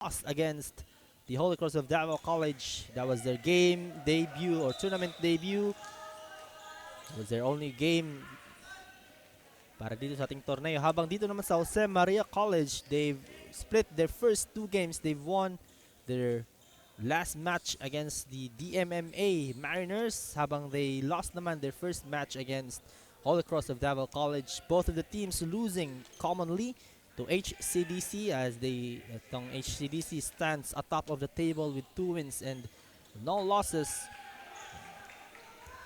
lost against the Holy Cross of Davao College. That was their game debut or tournament debut. It was their only game para dito sa ating torneo. Habang dito naman sa Jose Maria College, they've split their first two games. They've won their last match against the DMMA Mariners, habang they lost naman their first match against Holy Cross of Davao College. Both of the teams losing commonly to HCDC, as itong HCDC stands atop of the table with 2 wins and no losses.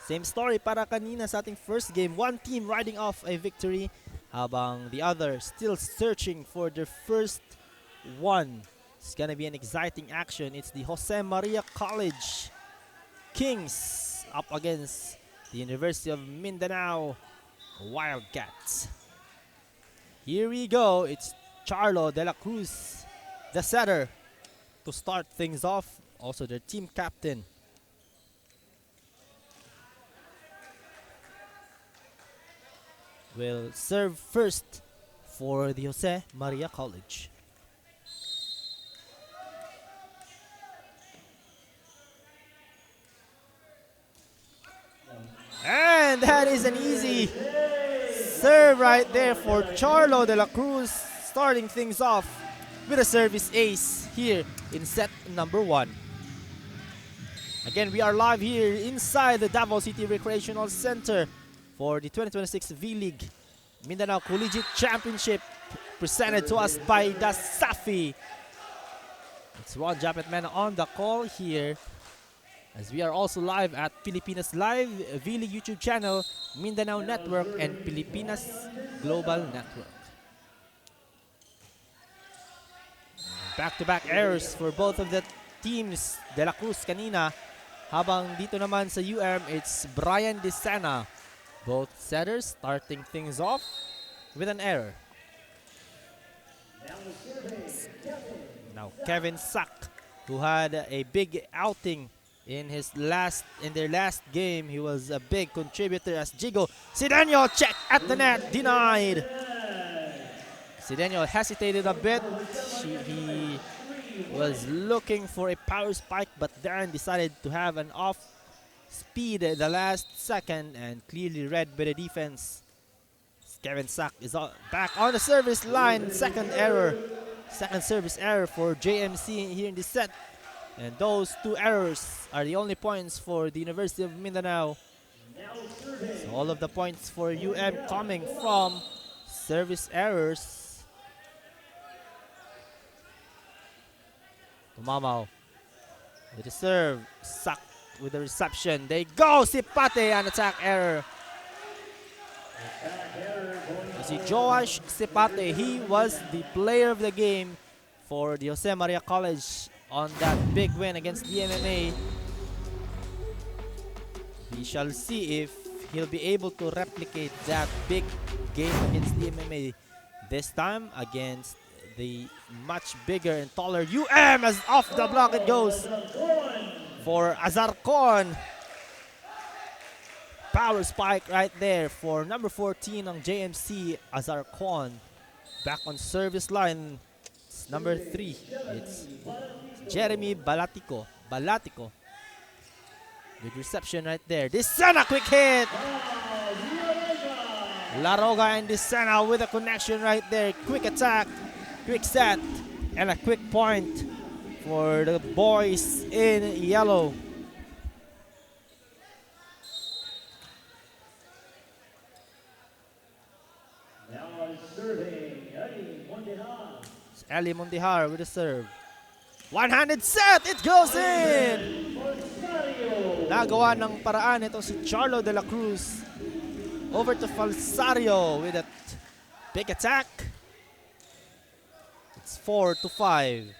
Same story para kanina sa ating first game. One team riding off a victory habang the other still searching for their first one. It's gonna be an exciting action. It's the Jose Maria College Kings up against the University of Mindanao Wildcats. Here we go. It's Charlo de la Cruz, the setter, to start things off. Also their team captain. Will serve first for the Jose Maria College. And that is an easy serve right there for Charlo de la Cruz, starting things off with a service ace here in set number 1. Again, we are live here inside the Davao City Recreational Center for the 2026 V-League Mindanao Collegiate Championship, presented to us by DASAFI. It's Ron Japetman on the call here, as we are also live at Pilipinas Live, V-League YouTube channel, Mindanao Network, and Pilipinas Global Network. Back-to-back errors for both of the teams. De La Cruz kanina, habang dito naman sa it's Brian Desana. Both setters starting things off with an error. Now Kevin Sack, who had a big outing in their last game. He was a big contributor as Jigo Sidenio check at the net, denied. Sidenio hesitated a bit. He was looking for a power spike, but Darren decided to have an off speed at the last second and clearly read by the defense. Kevin Sack is back on the service line. Second service error for JMC here in this set. And those 2 errors are the only points for the University of Mindanao. So all of the points for coming from service errors. Tumamaw with the serve. Sack with the reception. They go! Sipate, an attack error. You see Joash Sipate, he was the player of the game for the Jose Maria College on that big win against DMMA. We shall see if he'll be able to replicate that big game against DMMA this time against the much bigger and taller as off the block it goes for Azarcon. Power spike right there for number 14 on JMC, Azarcon. Back on service line, it's number 3. It's Jeremy Balatico. Good reception right there. Desana, quick hit. Laroga and Desana with a connection right there. Quick attack, quick set, and a quick point for the boys in yellow. It's Ali Mondihar with a serve. One-handed set, it goes in! Nagawa ng paraan ito si Charlo de la Cruz. Over to Falsario with a big attack. It's 4-5.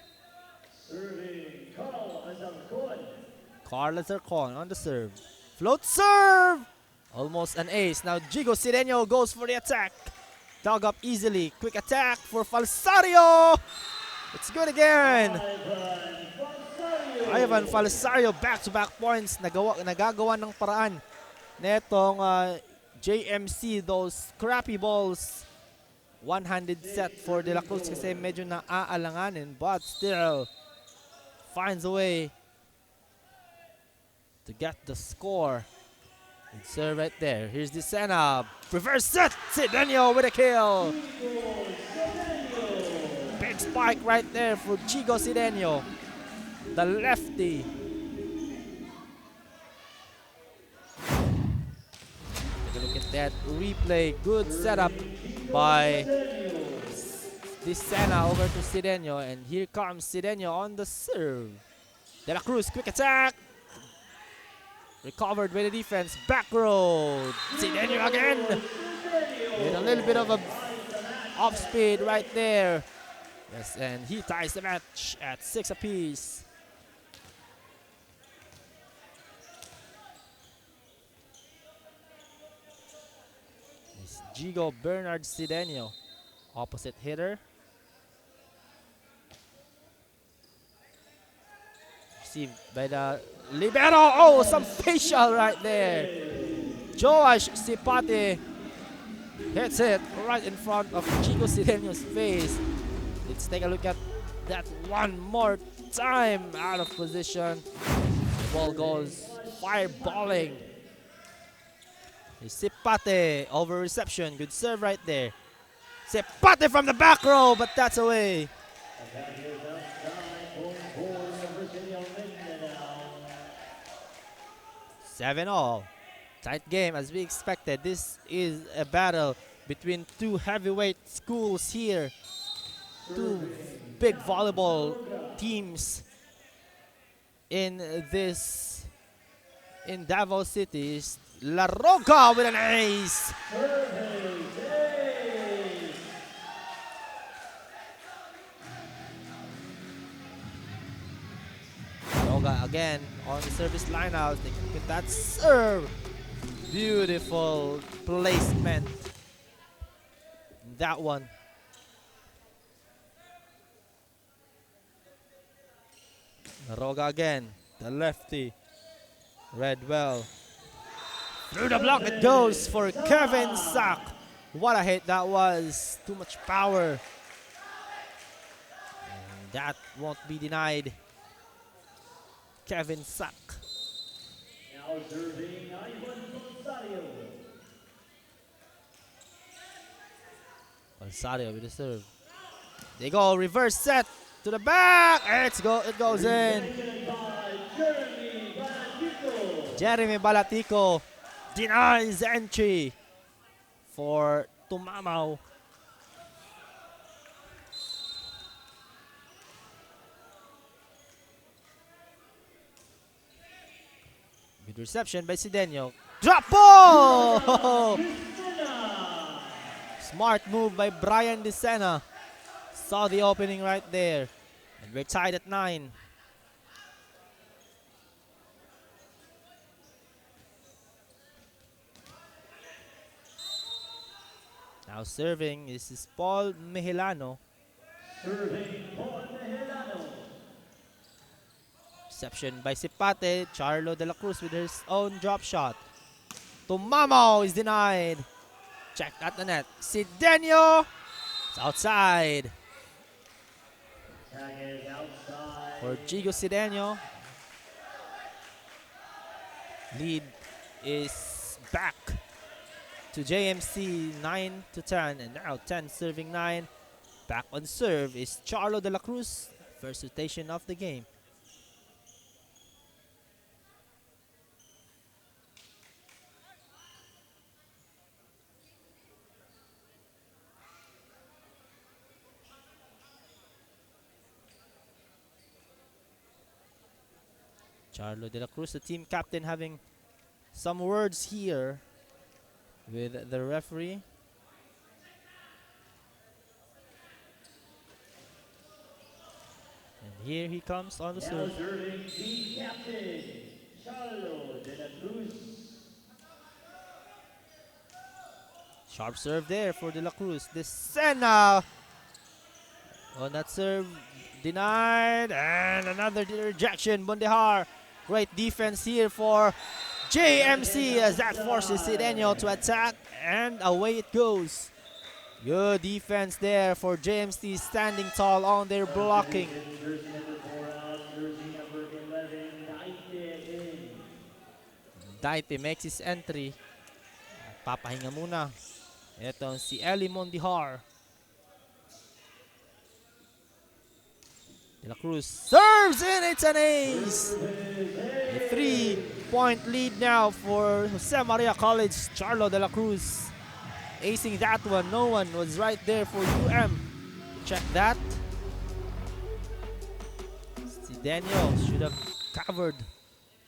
Carl Azarcon on the serve. Float serve! Almost an ace. Now Jigo Sidenio goes for the attack. Dug up easily. Quick attack for Falsario! It's good again. Ivan Falsario, back-to-back points. Nagagawa ng paraan netong JMC. Those crappy balls one-handed set for De La Cruz kasi medyo naaalanganin, but still finds a way to get the score. Good serve right there. Here's the Sena. Reverse set. Sidenio with a kill. Big spike right there for Chico Sidenio, the lefty. Take a look at that replay. Good setup by this Sena over to Sidenio, and here comes Sidenio on the serve. De La Cruz, quick attack. Recovered by the defense. Back row. Sidenio again. With a little bit of a off speed right there. Yes, and he ties the match at 6 apiece. It's Jigo Bernard Sidenio, opposite hitter. Received by the libero. Oh, some facial right there. Joash Sipate hits it right in front of Chico Sidenio's face. Let's take a look at that one more time. Out of position. The ball goes fireballing. Sipate over reception. Good serve right there. Sipate from the back row, but that's away. 7-all. Tight game as we expected. This is a battle between two heavyweight schools here. Two big volleyball teams in Davao City. La Roca with an ace. Roca again on the service lineout. They can get that serve. Beautiful placement. That one. Roga again, the lefty, read well. Through the block it goes for Kevin Sack. What a hit that was, too much power. And that won't be denied. Kevin Sack. Now serving Alsario with the serve. They go reverse set to the back. It goes in. Jeremy Balatico denies entry for Tumamaw. Good reception by Sidenio. Drop ball! Smart move by Brian DeSena. Saw the opening right there. And we're tied at 9. Now serving is Paul Mejilano. Serving Paul Mejilano. Reception by Sipate. Charlo de la Cruz with his own drop shot. Tumamaw is denied. Check at the net. Sidenio. It's outside. Outside. For Jigo Sidenio. Lead is back to JMC 9-10, and now 10 serving 9. Back on serve is Charlo de la Cruz. First rotation of the game. Charlo de la Cruz, the team captain, having some words here with the referee. And here he comes on the serve. Serving team captain Charlo de la Cruz. Sharp serve there for de la Cruz. DeSena on that serve, denied, and another rejection. Bondehar, great defense here for JMC as that forces Sidenio to attack, and away it goes. Good defense there for JMC, standing tall on their blocking. Jersey number 4 out, jersey number 11, Daite. Daite makes his entry. Papahinga muna. Ito si Eli Mondihar. De La Cruz serves and it's an ace. A 3-point lead now for Jose Maria College. Charlo De La Cruz acing that one. No one was right there for UM. Check that. Si Daniel should have covered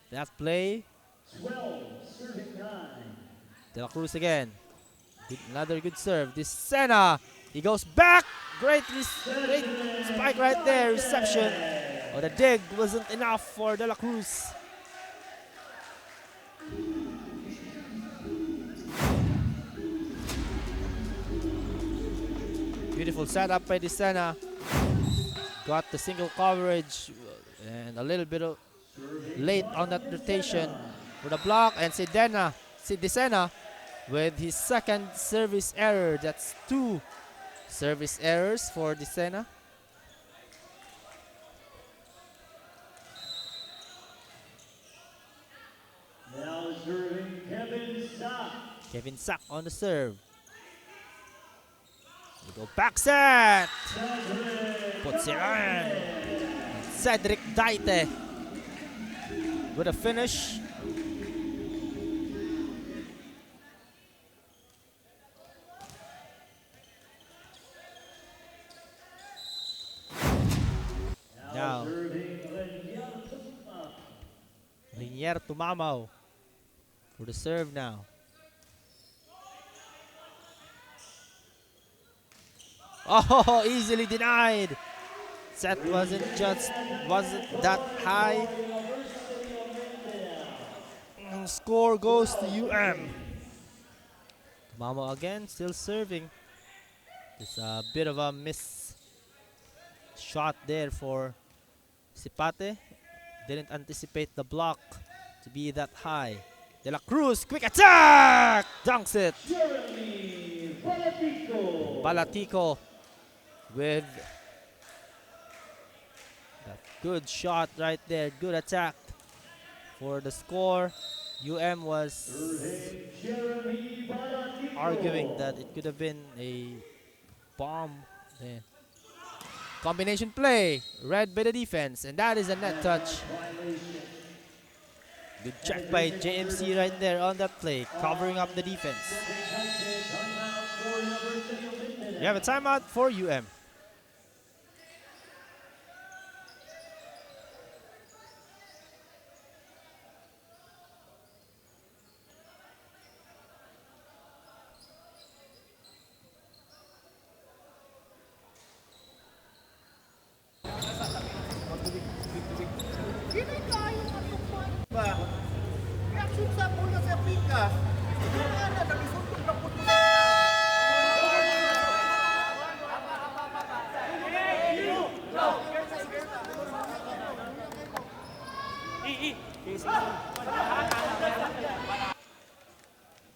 that play. 12, serving 9. De La Cruz again. Another good serve. This Sena. He goes back. Great spike right there. Reception. Oh, the dig wasn't enough for De La Cruz. Beautiful setup by the Sena. Got the single coverage and a little bit of late on that rotation for the block. And Sidena with his second service error. That's 2 service errors for Desena. Now serving Kevin Sack. Kevin Sack on the serve. We go back set. Puts it on. Cedric Daite with a finish. Now, Linier Tumamaw for the serve now. Oh, easily denied. Set wasn't that high. And score goes to UM. Tumamaw again, still serving. It's a bit of a miss shot there for Sipate. Didn't anticipate the block to be that high. De La Cruz, quick attack! Dunks it. Balatico with that good shot right there. Good attack for the score. UM was arguing that it could have been a bomb there. Combination play, read by the defense, and that is a net touch. Good check by JMC right there on that play, covering up the defense. We have a timeout for UM.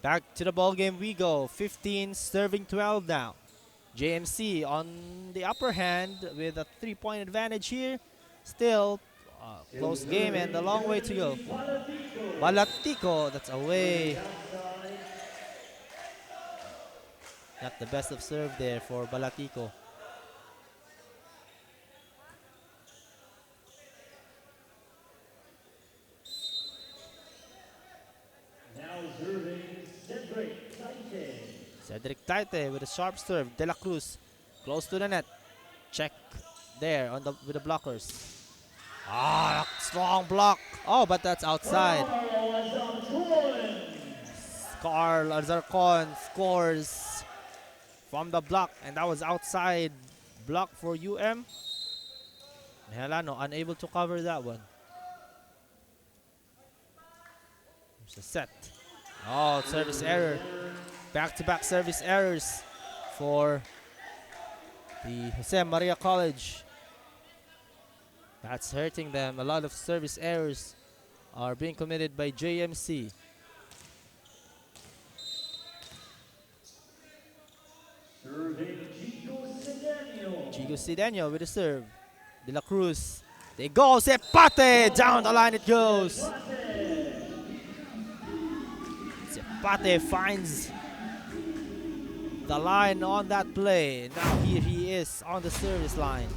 Back to the ball game we go. 15 serving 12 now. JMC on the upper hand with a 3-point advantage here. Still close game and a long way to go. Balatico, that's away. Not the best of serve there for Balatico. Cedric Taite with a sharp serve. De La Cruz close to the net. Check there with the blockers. Ah, strong block. Oh, but that's outside. Carl Azarcon scores from the block, and that was outside block for UM. Mehalano unable to cover that one. There's a set. Oh, service error. Back-to-back service errors for the Jose Maria College. That's hurting them. A lot of service errors are being committed by JMC. goes Sidenio with the serve. De La Cruz. They go. Sepate. Down the line it goes. Sepate finds the line on that play. Now here he is on the service line.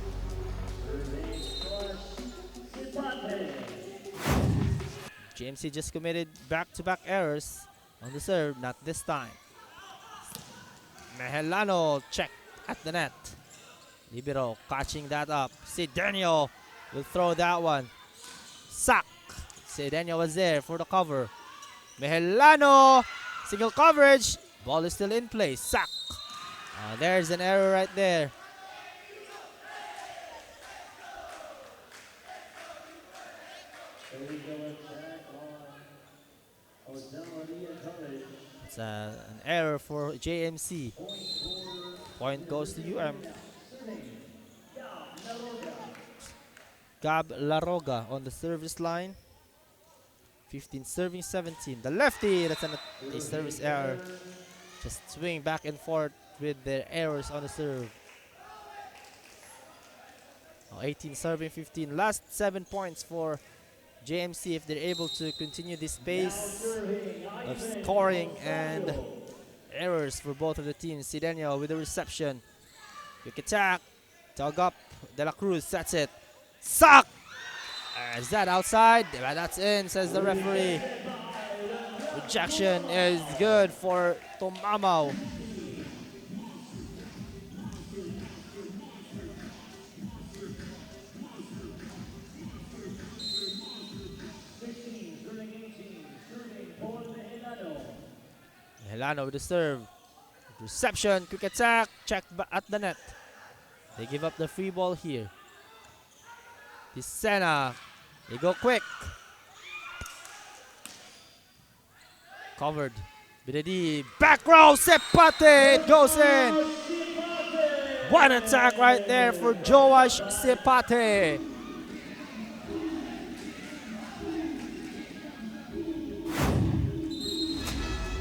JMC just committed back-to-back errors on the serve, not this time. Mehelano checked at the net. Libero catching that up. Sidenio will throw that one. Sack. Sidenio was there for the cover. Mehelano, single coverage. Ball is still in play. Sack. There's an error right there. It's an error for JMC. Point goes to UM. Gab Laroga on the service line. 15 serving 17. The lefty, that's a service error. Just swing back and forth with their errors on the serve. 18 serving 15. Last 7 points for JMC if they're able to continue this pace of scoring and errors for both of the teams. Sidenio with the reception. Quick attack. Dug up. De La Cruz. That's it. Suck! Is that outside? That's in, says the referee. Rejection is good for Tomamao. Helano with the serve. Reception, quick attack, check at the net. They give up the free ball here. Pisena, they go quick. Covered. Bidedi, back row, Sepate, it goes in. One attack right there for Joash Sepate.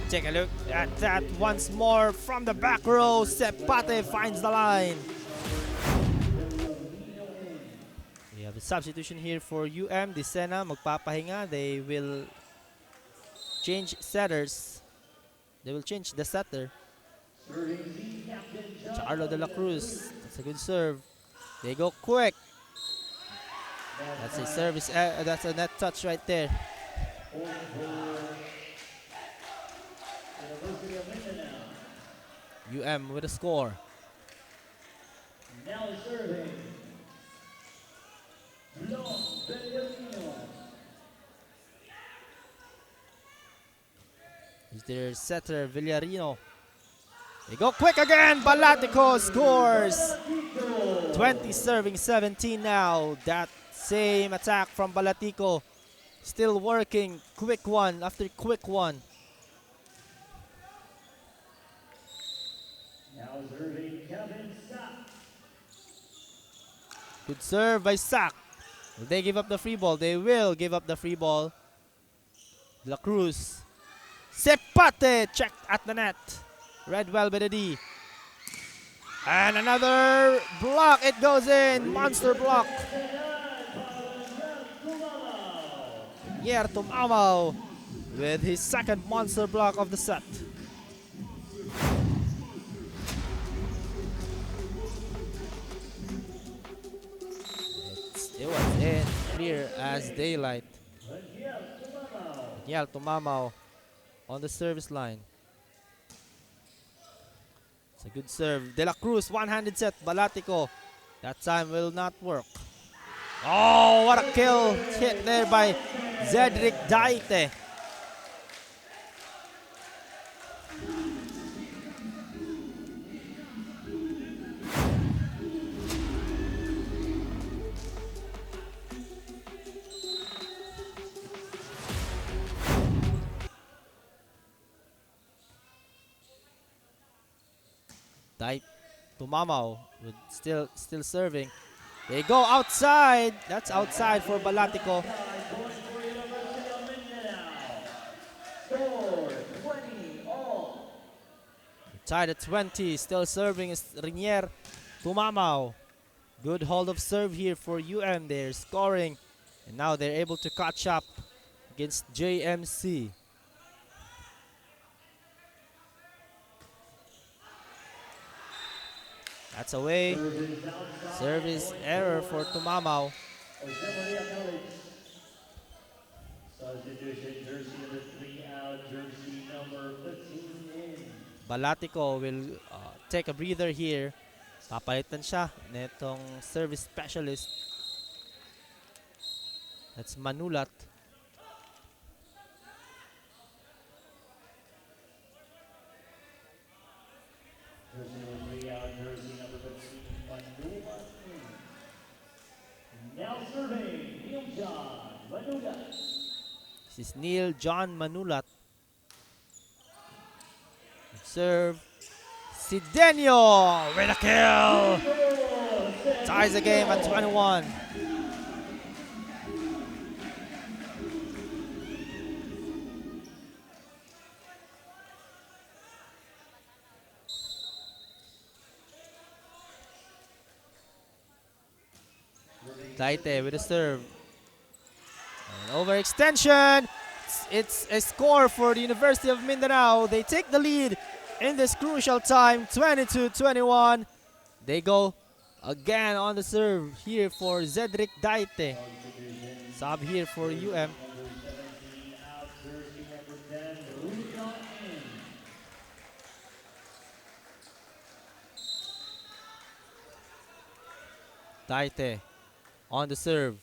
Take a look at that once more from the back row. Sepate finds the line. We have a substitution here for UM. Disena magpapahinga. They will change setters. They will change the setter. Charlo De La Cruz. That's a good serve. They go quick. That's a service. That's a net touch right there. UM with a score. Now serving. Is their setter Villarino. They go quick again. Balatico scores. 20 serving 17 now. That same attack from Balatico. Still working. Quick one after quick one. Now serving Kevin Sack. Good serve by Sack. Will they give up the free ball? They will give up the free ball. De La Cruz. Sepate checked at the net. Read well by the D. And another block. It goes in. Monster block. Yerto Mamao with his second monster block of the set. It was in clear as daylight. Yerto Mamao on the service line. It's a good serve. De La Cruz, one-handed set. Balatico. That time will not work. Oh, what a kill hit there by Zedric Daite. To Mamao with still serving. They go outside. That's outside for Balatico. Tied at 20. Still serving is Rinier to Mamao. Good hold of serve here for UM. They're scoring, and now they're able to catch up against JMC. That's away. Service error for Tumamaw. Substitution jersey number 3 out, jersey number 15 in. Balatico will take a breather here. Papalitan siya netong service specialist. That's Manulat. Jersey number 3 out, jersey number 15, Manula in. Now serving, Neil John Manula. This is Neil John Manulat. Serve. Sidenio with a kill. Ties the game at 21. Taite with a serve. And overextension. It's a score for the University of Mindanao. They take the lead in this crucial time, 22-21. They go again on the serve here for Zedric Daite. Sub here for UM. Daite on the serve.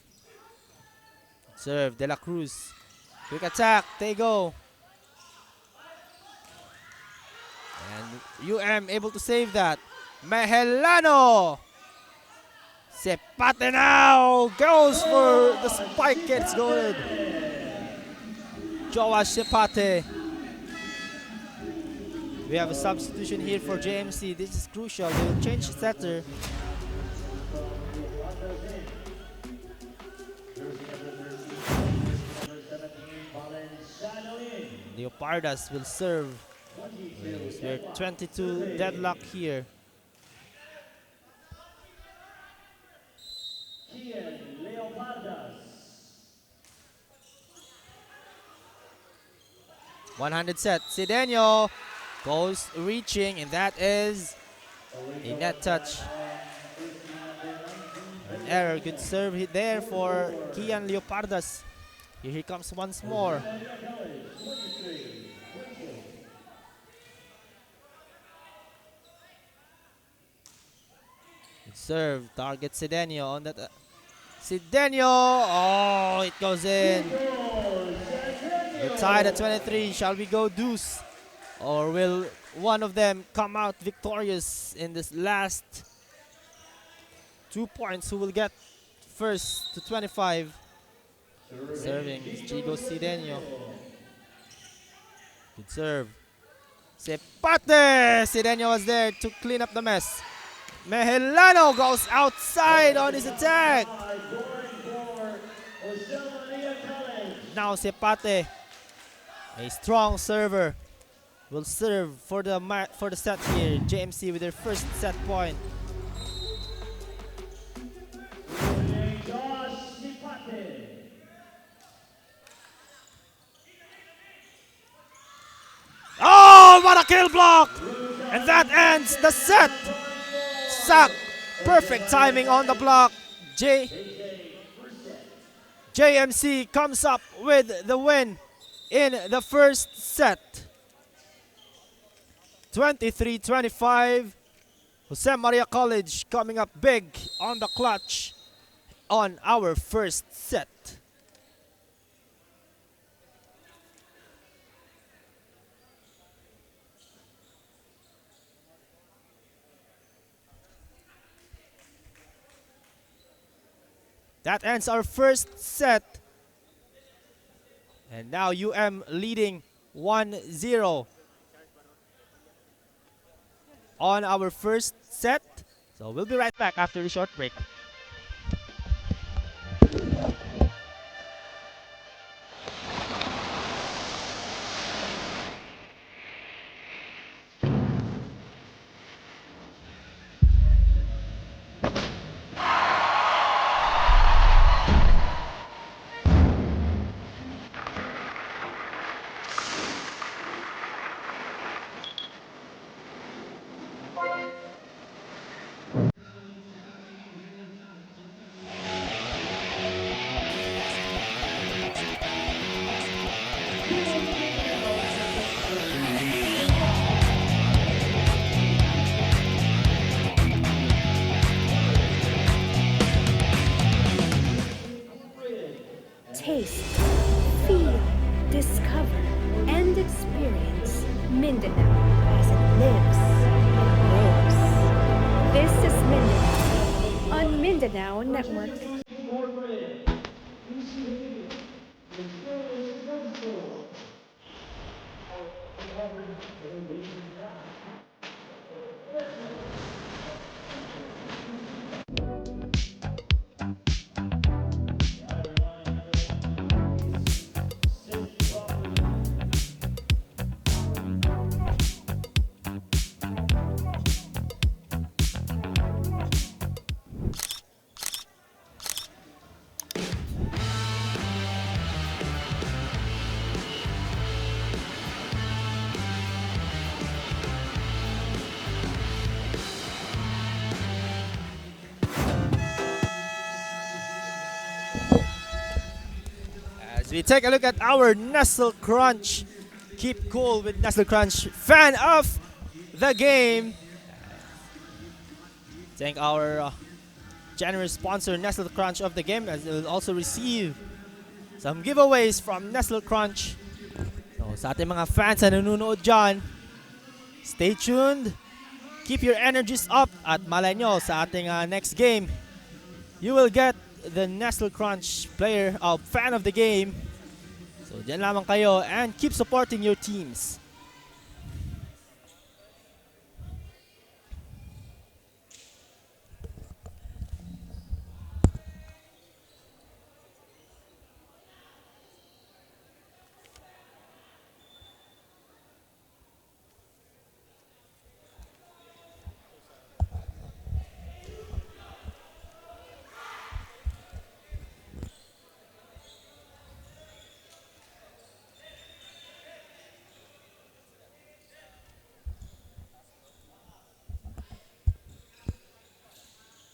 Serve, De La Cruz. Quick attack, they go. And UM able to save that. Mehelano. Sepate now goes for the spike, gets good. Joash Sepate. We have a substitution here for JMC. This is crucial. They will change the setter. Leopardas will serve. We're 22 deadlock here. Leopardas. 100 set. Sidenio goes reaching, and that is a net touch. An error. Good serve hit there for Kian Leopardas. Here he comes once more. Good serve. Target Sidenio on that. Sidenio. Oh, it goes in. We're tied at 23. Shall we go deuce? Or will one of them come out victorious in this last 2 points? Who will get first to 25? Serving is Chigo Sidenio. Good serve. Sepate! Sidenio was there to clean up the mess. Mehelano goes outside on his attack. Now Sepate, a strong server, will serve for the set here. JMC with their first set point. Oh, what a kill block! And that ends the set. Sack. Perfect timing on the block. JMC comes up with the win in the first set. 23-25. Jose Maria College coming up big on the clutch on our first set. That ends our first set. And now UM leading 1-0 on our first set. So we'll be right back after the short break. Taste, feel, discover, and experience Mindanao as it lives and grows. This is Mindanao on Mindanao Network. As we take a look at our Nestle Crunch. Keep cool with Nestle Crunch. Fan of the game. Thank our generous sponsor Nestle Crunch of the game, as they will also receive some giveaways from Nestle Crunch. So sa ating mga fans na nanonood dyan, stay tuned. Keep your energies up at malay nyo sa ating next game. You will get the Nestle Crunch player fan of the game. So dyan lamang kayo and keep supporting your teams.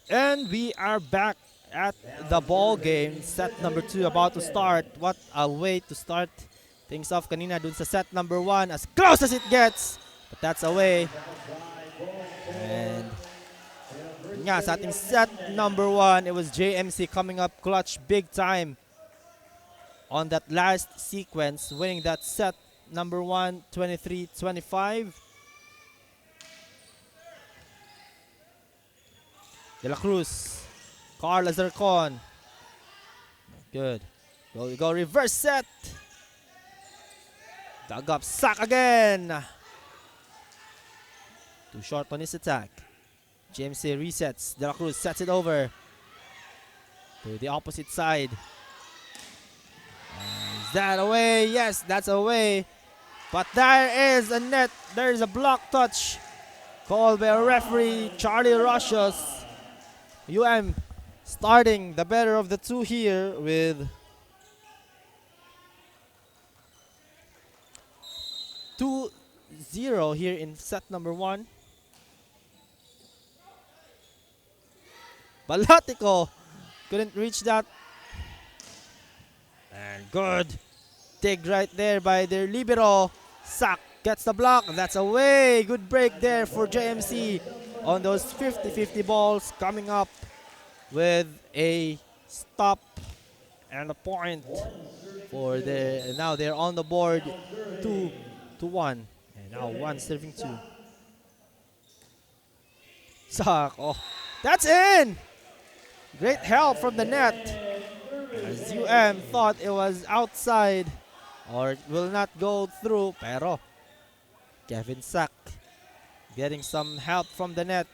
And we are back at the ball game. Set number 2 about to start. What a way to start things off kanina dun sa set number 1. As close as it gets. But that's away. And nga, sa ating set number 1, it was JMC coming up clutch big time on that last sequence, winning that set number 1, 23-25. De La Cruz, Carla Zircon. Good. Go reverse set. Dug up Sack again. Too short on his attack. JMC resets. De La Cruz sets it over to the opposite side. Is that away? Yes, that's away. But there is a net. There is a block touch called by a referee, Charlie Rochos. Starting the better of the two here with 2-0 here in set number 1. Balatico couldn't reach that. And good dig right there by their libero. Sack gets the block. That's away. Good break there for JMC on those 50-50 balls, coming up with a stop and a point for their. Now they're on the board 2-1. And now 1 serving 2. Sack. Oh, that's in. Great help from the net. As thought it was outside or it will not go through. Pero Kevin Sack getting some help from the net.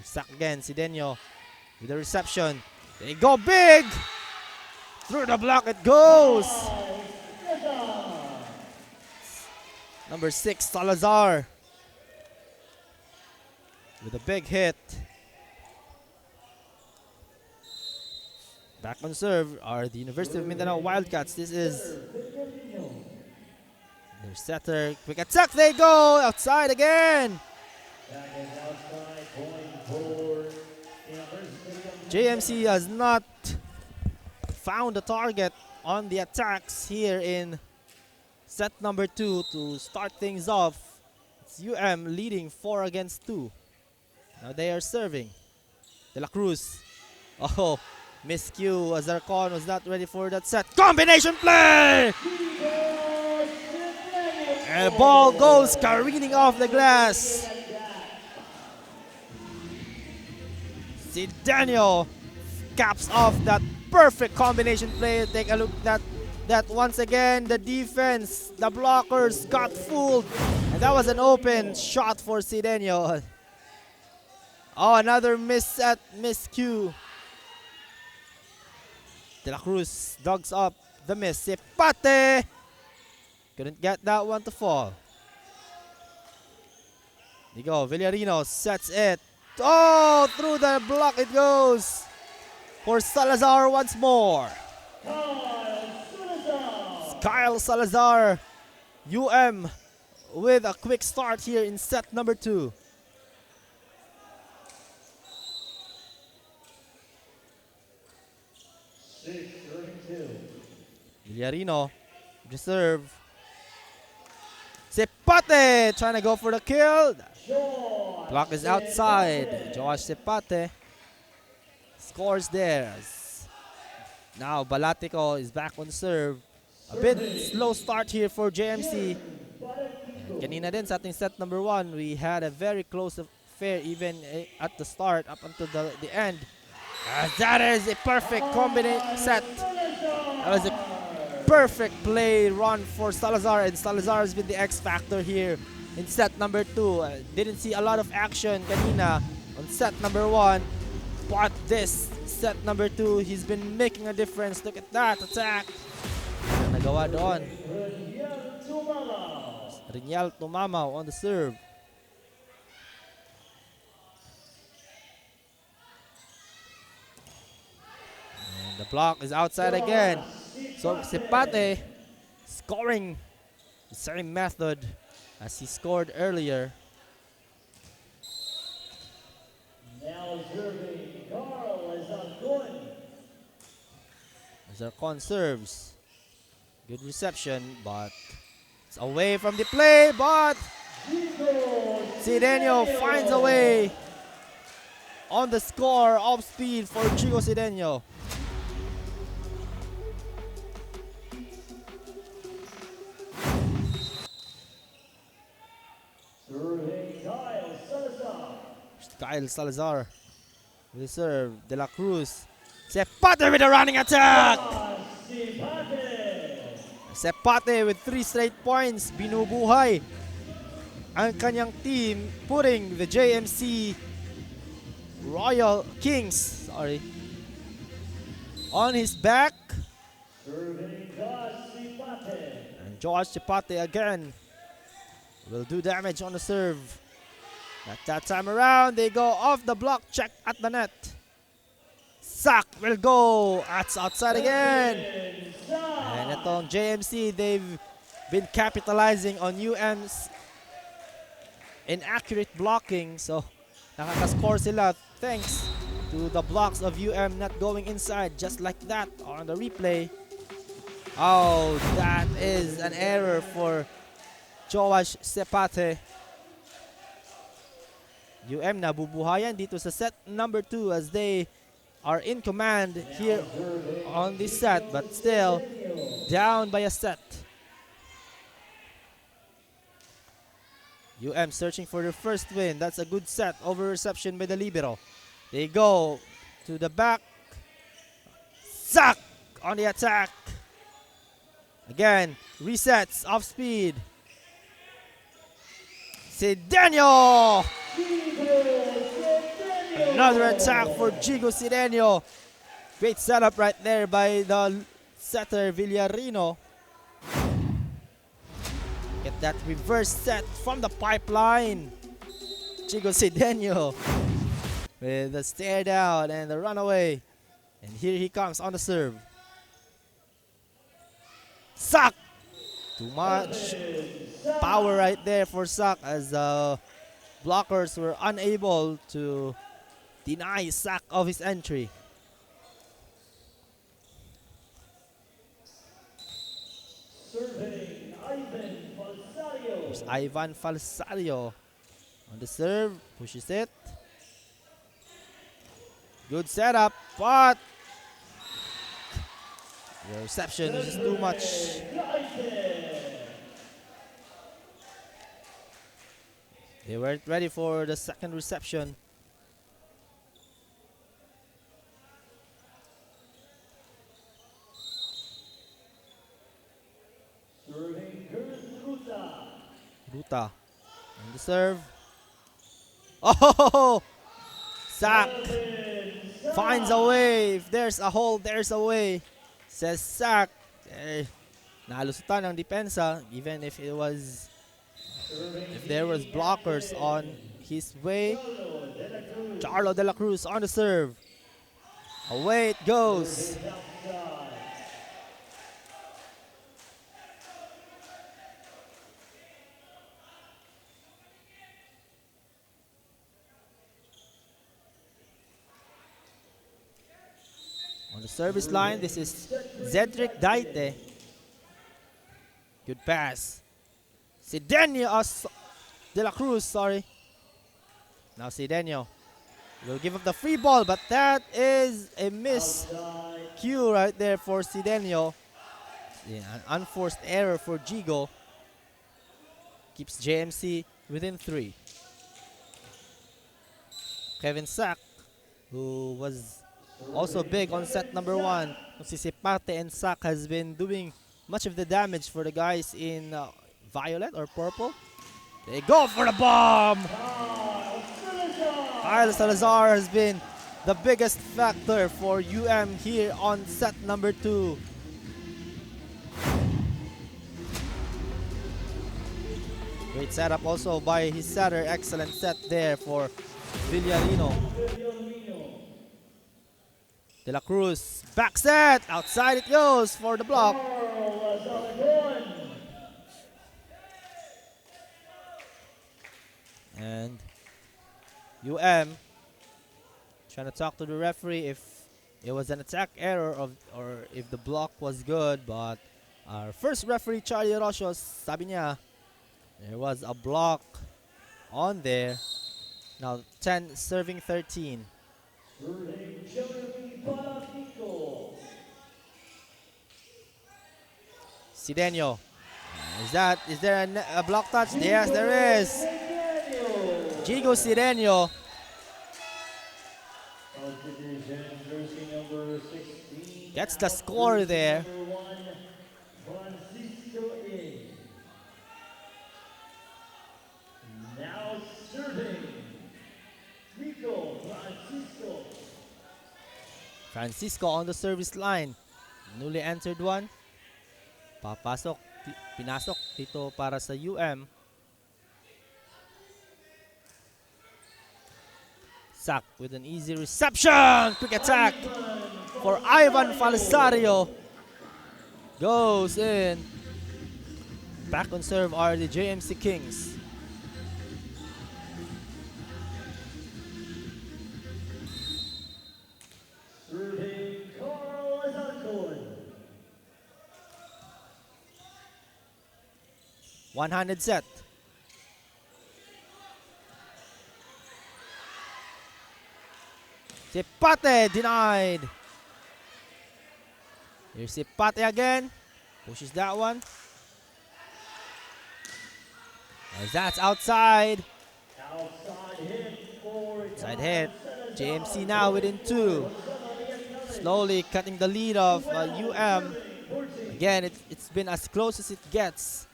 Sack again, Sidenio with the reception. They go big! Through the block it goes! Number 6, Salazar with a big hit. Back on serve are the University of Mindanao Wildcats. This is their setter. Quick attack, they go! Outside again! JMC has not found a target on the attacks here in set number 2 to start things off. It's leading 4-2. Now they are serving. De La Cruz Oh, miscue. Zarcon was not ready for that set. Combination play! And the ball goes careening off the glass. Si Daniel caps off that perfect combination play. Take a look at that once again. The defense, the blockers got fooled. And that was an open shot for Si Daniel. Oh, another miss set, miscue. De La Cruz dogs up the miss. Sepate couldn't get that one to fall. There you go. Villarino sets it. Oh, through the block it goes for Salazar once more. Kyle Salazar, UM with a quick start here in set number 2. Villarino, reserve. Sepate trying to go for the kill. Block is outside. Josh Sepate scores there. Now Balatico is back on serve. A bit slow start here for JMC. Kanina din sa ating set number 1, we had a very close affair even at the start up until the end. That is a perfect combination set. That was a perfect play run for Salazar, and Salazar has been the X factor here in set number 2. Didn't see a lot of action kanina on set number 1, but this set number 2, he's been making a difference. Look at that attack. Ano nagawa doon? Rinyal Tumamaw on the serve. And the block is outside again. So Sepate scoring the same method as he scored earlier. Now serving Carl Zarcon. Zarcon serves. Good reception, but it's away from the play, but Sidenio finds a way on the score off speed for Chico Sidenio. Kyle Salazar with the serve. De La Cruz. Sepate with a running attack. Sepate with 3 straight points. Binubuhay ang kanyang team, putting the JMC Royal Kings on his back. And Josh Sepate again will do damage on the serve. Not that time around, they go off the block, check at the net. Sack will go, that's outside again. And itong JMC, they've been capitalizing on UM's inaccurate blocking. So, nakaka-score sila thanks to the blocks of UM not going inside, just like that on the replay. Oh, that is an error for Joash Sepate. UM nabubuhayan dito sa set number 2 as they are in command here on this set, but still down by a set. UM searching for their first win. That's a good set over reception by the libero. They go to the back. Sack on the attack. Again, resets off speed. Sidenio! Another attack for Jigo Sidenio. Great setup right there by the setter Villarino. Get that reverse set from the pipeline. Jigo Sidenio with the stare down and the runaway. And here he comes on the serve. Sack! Too much power right there for Sack as the blockers were unable to deny Sack of his entry. Serving Ivan Falsario. There's Ivan Falsario on the serve, pushes it. Good setup, but the reception is just too much. They weren't ready for the second reception. Ruta on the serve. Oh! Sak finds a way. If there's a hole, there's a way. Says Sak. Nalusutan ng depensa even if there was blockers on his way. Charlo de la Cruz on the serve. Away it goes. On the service line, this is Zedric Daite. Good pass. Sidenio de la Cruz, sorry. Now Sidenio will give up the free ball, but that is a miss cue right there for Sidenio. Yeah, an unforced error for Jigo. Keeps JMC within 3. Kevin Sak, who was also big on set number 1. Si Sipate and Sak has been doing much of the damage for the guys in violet or purple. They go for the bomb! Kyle Salazar has been the biggest factor for UM here on set number 2. Great setup also by his setter. Excellent set there for Villarino. De la Cruz, back set, outside it goes for the block. And UM trying to talk to the referee if it was an attack error or if the block was good, but our first referee, Charlie Rochos, sabi niya, there was a block on there. Now 10 serving 13. Sidenio. Is there a block touch? Yes, there is. Jigo Sidenio. Gets the score there. Now serving, Francisco on the service line. Newly entered one. Pinasok dito para sa UM. Sak with an easy reception. Quick attack for Ivan Falisario. Goes in. Back on serve are the JMC Kings. serving Carl Azarcon. 100 set. Sipate denied. Here's Sipate again. Pushes that one. As that's outside. Outside hit for Side hit. JMC now within 2. Slowly cutting the lead of UM. Again, it's been as close as it gets.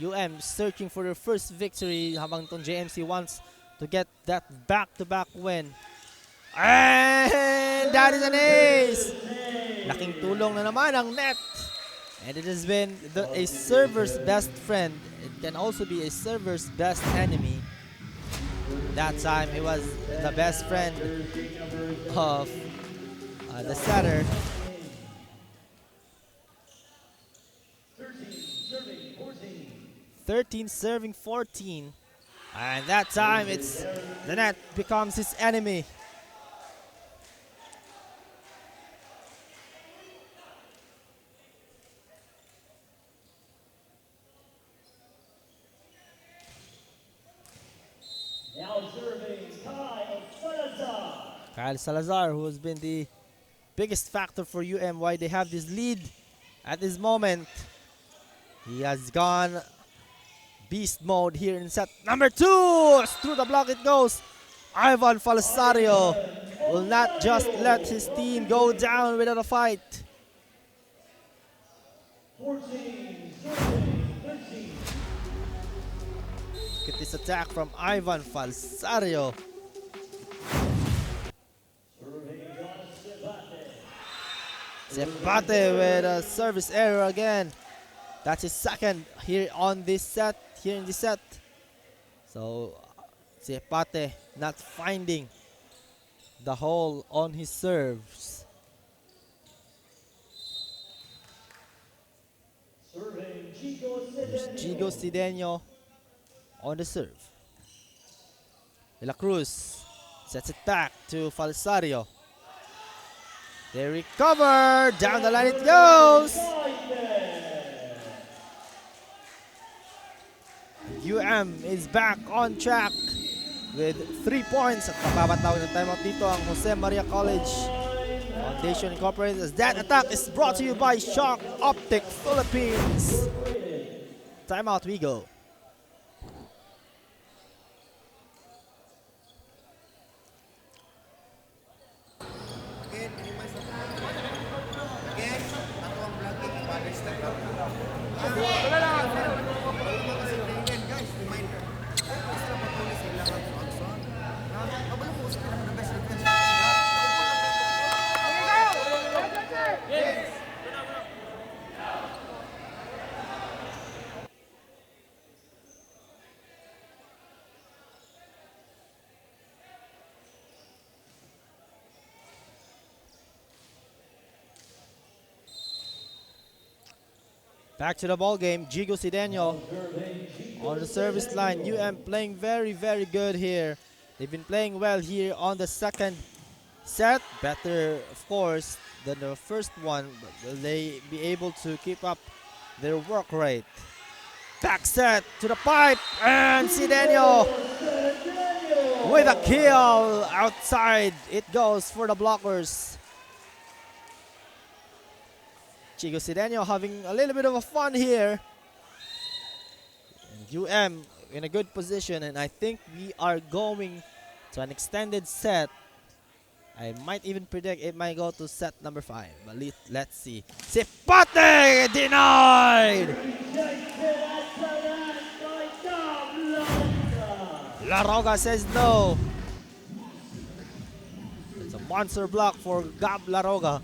UM searching for their first victory habang tong JMC wants to get that back-to-back win. And that is an ace! Laking tulong na naman ang net. And it has been a server's best friend. It can also be a server's best enemy. That time it was the best friend of the setter. 13 serving 14. And that time it's the net becomes his enemy. Now serving Kyle Salazar. Kyle Salazar, who has been the biggest factor for why they have this lead at this moment. He has gone beast mode here in set number 2. Through the block it goes. Ivan Falsario will not just let his team go down without a fight. 14, 13. Look at this attack from Ivan Falsario. Sepate with a service error again. That's his second here on this set, here in this set. So Sepate not finding the hole on his serves. Serving There's Gigo Sideño on the serve. De La Cruz sets it back to Falsario. They recover. Down the line it goes. Is back on track with 3 points. At mapapatawag ng timeout dito ang Jose Maria College Foundation Incorporated, as that attack is brought to you by Shark Optic Philippines. Timeout we go. Back to the ball game. Gigo Sideño on the service line. Playing very, very good here. They've been playing well here on the second set. Better, of course, than the first one. But will they be able to keep up their work rate? Back set to the pipe. And Sideño with a kill outside. It goes for the blockers. Gigo Sideño having a little bit of a fun here. And in a good position, and I think we are going to an extended set. I might even predict it might go to set number 5, but let's see. Sepate denied! La Roga says no. It's a monster block for Gab La Roga.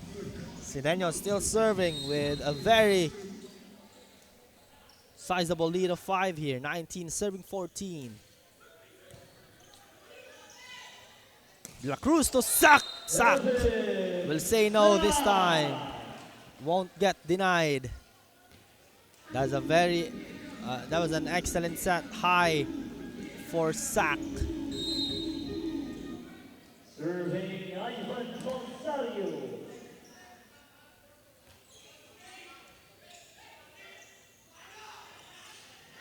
Sideño still serving with a very sizable lead of 5 here. 19 serving 14. De La Cruz to Sak. Sak will say no this time. Won't get denied. That's a very that was an excellent set. High for Sak. Serving Ivan Falsario.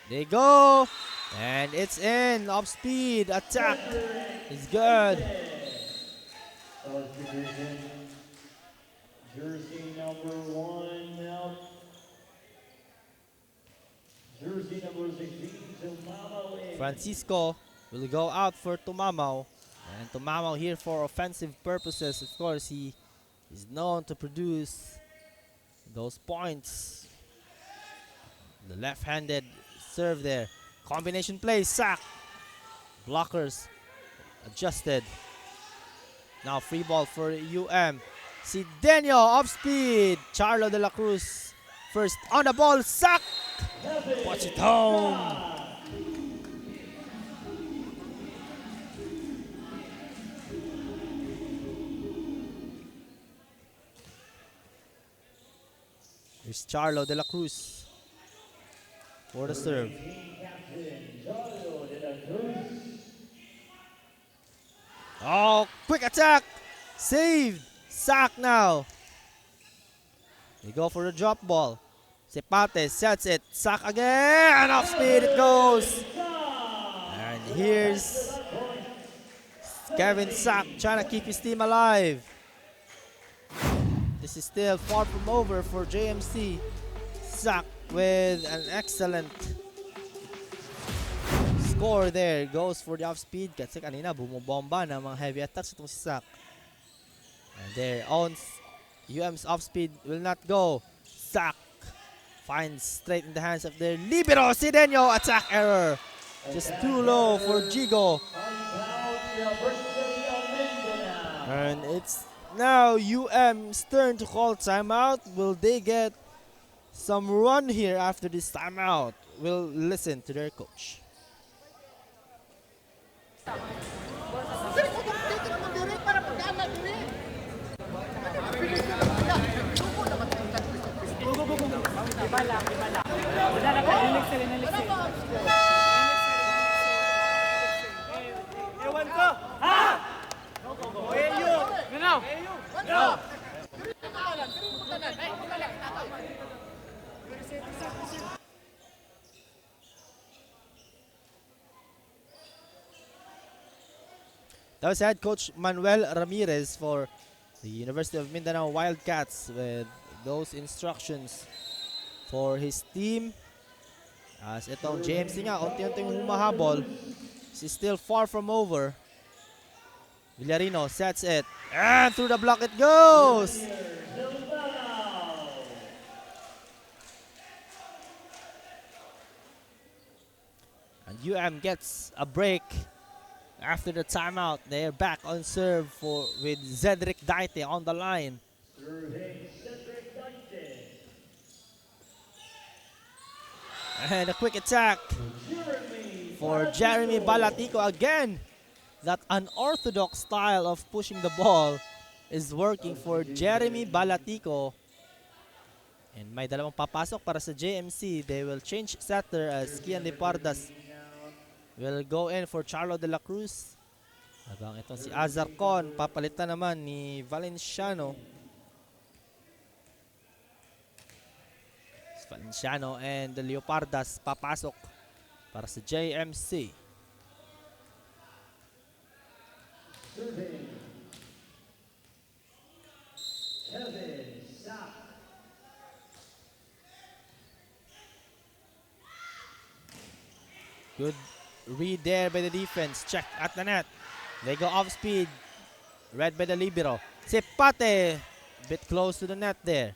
They go, and it's in. Off speed attack is good. South Division, jersey number 1 out. Jersey number 16, Tumamo in. Francisco will go out for Tumamo, and Tumamo here for offensive purposes. Of course, he is known to produce those points. The left-handed serve there. Combination play, Sak. Blockers adjusted. Now free ball for Sideño off speed. Charlo De La Cruz first on the ball. Sak. Watch it home. Here's Charlo De La Cruz for the serve. Oh, quick attack. Saved. Sak now. They go for the drop ball. Sepate sets it. Sak again. Off speed it goes. And here's Kevin Sack trying to keep his team alive. This is still far from over for JMC. Sack with an excellent score there. Goes for the off-speed kasi kanina bumobomba ng mga heavy attacks itong si Sack. And their own UM's off-speed will not go. Sack finds straight in the hands of their libero. Sidenio, attack error. Just too low for Jigo. And it's now UM's turn to call timeout. Will they get some run here after this timeout? We'll listen to their coach. That was head coach Manuel Ramirez for the University of Mindanao Wildcats with those instructions for his team. As itong JMC nga, unti-unting humahabol. He's still far from over. Villarino sets it. And through the block it goes! And UM gets a break. After the timeout, they're back on serve with Zedric Daite on the line. And a quick attack for Jeremy Balatico again. That unorthodox style of pushing the ball is working for Jeremy Balatico. And may dalawang papasok para sa JMC. They will change setter as Kian Lepardas will go in for Charlo de la Cruz. Habang itong si Azarcon, papalitan naman ni Valenciano. Valenciano and the Leopardas papasok para sa JMC. Good read there by the defense. Check at the net. They go off speed. Read by the libero. Sepate. Bit close to the net there.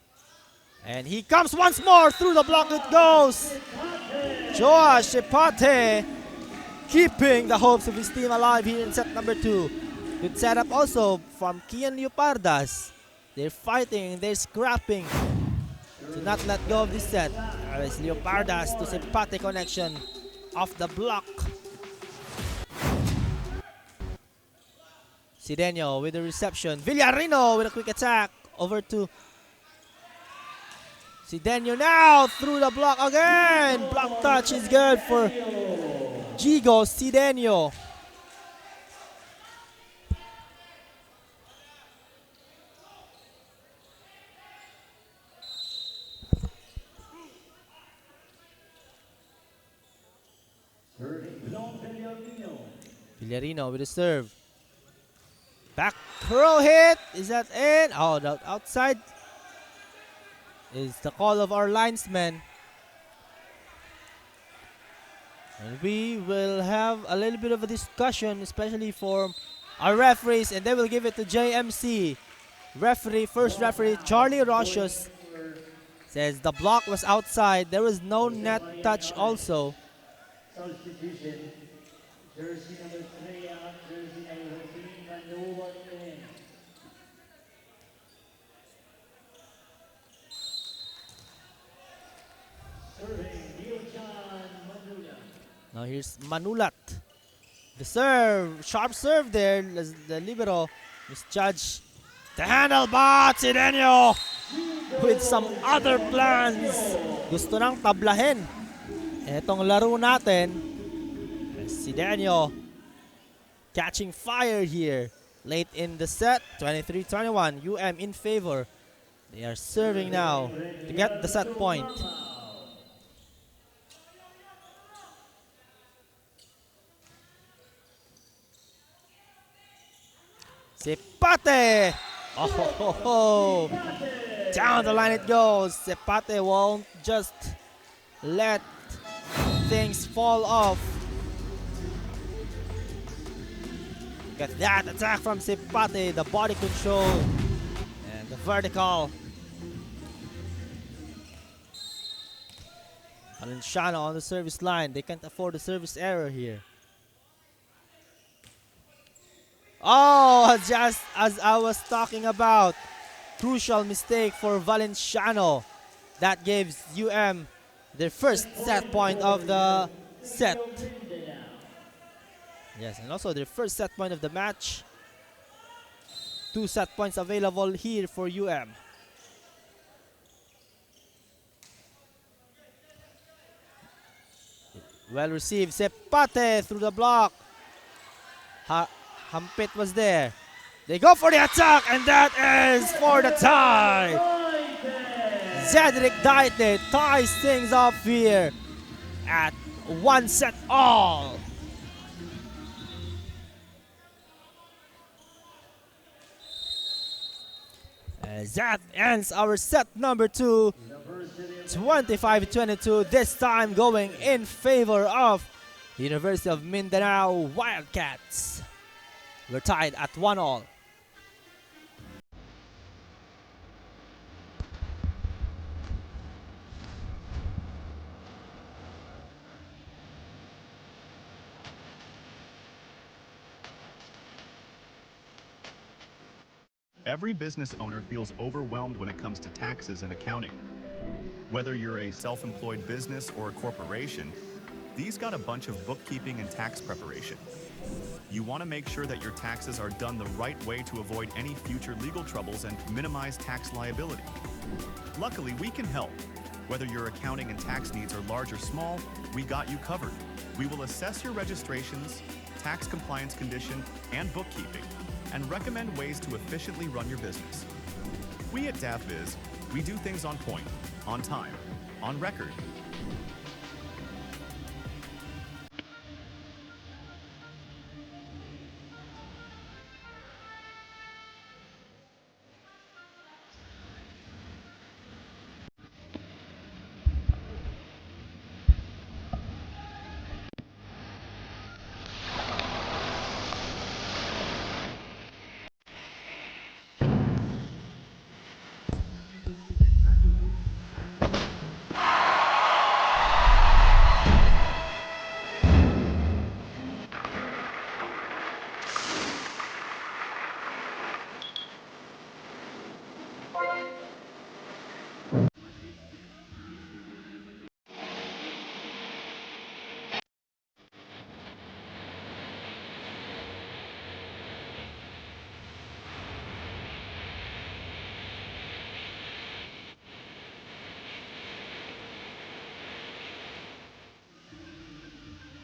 And he comes once more through the block. It goes. Joa Sepate keeping the hopes of his team alive here in set number 2. Good setup also from Kian Leopardas. They're fighting. They're scrapping to not let go of this set. As Leopardas to Sepate connection off the block. Sidenio with the reception. Villarino with a quick attack. Over to Sidenio now through the block again. Block touch is good for Jigo Sidenio. Villarino with a serve. Back curl hit. Is that in? Oh, the outside is the call of our linesman. And we will have a little bit of a discussion, especially for our referees, and they will give it to JMC. First referee, Charlie Rochus, says the block was outside. There was no net touch also. Substitution. Jersey number 3 out, jersey number 15, Manova in. Serving, Neil-John Manula. Now here's Manulat. The serve, sharp serve there. The libero misjudged the handle, but Sidenio with some other plans. Gusto nang tablahin etong laro natin. Sidenio catching fire here late in the set. 23-21, UM in favor. They are serving now to get the set point. Sepate! Oh, ho, ho, ho. Down the line it goes. Sepate won't just let things fall off. Get that attack from Sepate, the body control and the vertical. Valenciano on the service line. They can't afford a service error here. Oh, just as I was talking about. Crucial mistake for Valenciano. That gives UM their first set point of the set. Yes, and also their first set point of the match. 2 set points available here for UM. Well received. Sepate through the block. Hampit was there. They go for the attack, and that is for the tie. Cedric Daite ties things up here at 1 set all. As that ends our set number 2, 25-22, this time going in favor of the University of Mindanao Wildcats. We're tied at 1 all. Every business owner feels overwhelmed when it comes to taxes and accounting. Whether you're a self-employed business or a corporation, these got a bunch of bookkeeping and tax preparation. You want to make sure that your taxes are done the right way to avoid any future legal troubles and minimize tax liability. Luckily, we can help. Whether your accounting and tax needs are large or small, we got you covered. We will assess your registrations, tax compliance condition, and bookkeeping, and recommend ways to efficiently run your business. We at DAFBiz, we do things on point, on time, on record.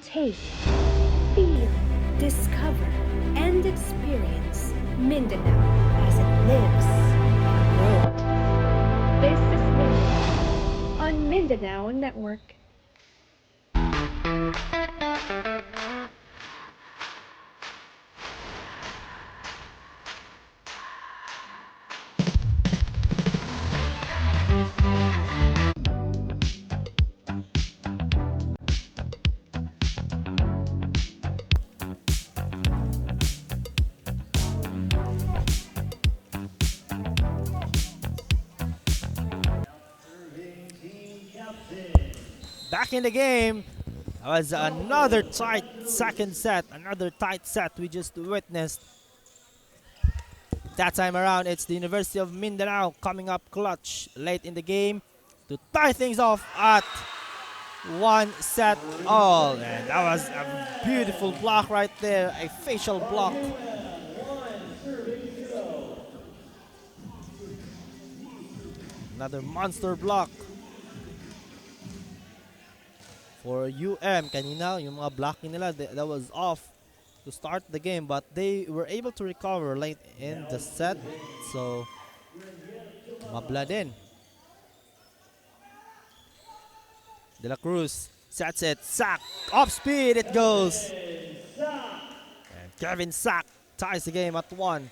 Taste, feel, discover, and experience Mindanao as it lives and grows. This is Mindanao on Mindanao Network. Back in the game. That was another tight second set, another tight set we just witnessed. That time around, it's the University of Mindanao coming up clutch late in the game to tie things off at 1 set all. And that was a beautiful block right there, a facial block. Another monster block for UM. Kanina, yung mga blocking nila, that was off to start the game, but they were able to recover late in the set. So, mabla din. De La Cruz sets it. Sack. Off speed it goes. And Kevin Sack ties the game at 1.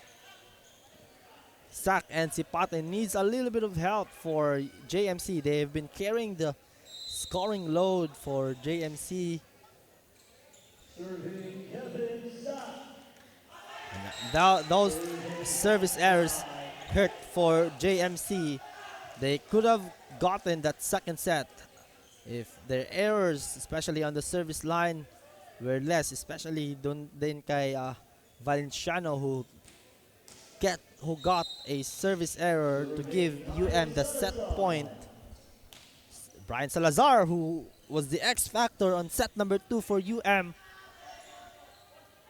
Sak and Sipate needs a little bit of help for JMC. They've been carrying the scoring load for JMC. Serving Kevin Sack. And those service errors hurt for JMC. They could have gotten that second set if their errors, especially on the service line, were less, especially din kay Valenciano who got a service error to give UM the set point. Brian Salazar, who was the X factor on set number 2 for UM.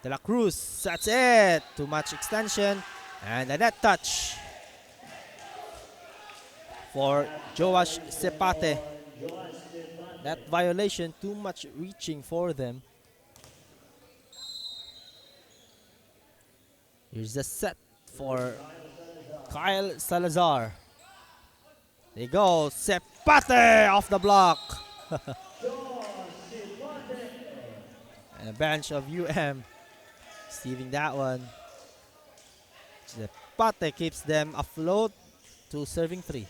De La Cruz, that's it. Too much extension and a net touch for Joash Sepate. That violation, too much reaching for them. Here's the set for Kyle Salazar. There you go, Sepate off the block. And a bench of UM receiving that one. Sepate keeps them afloat to serving 3.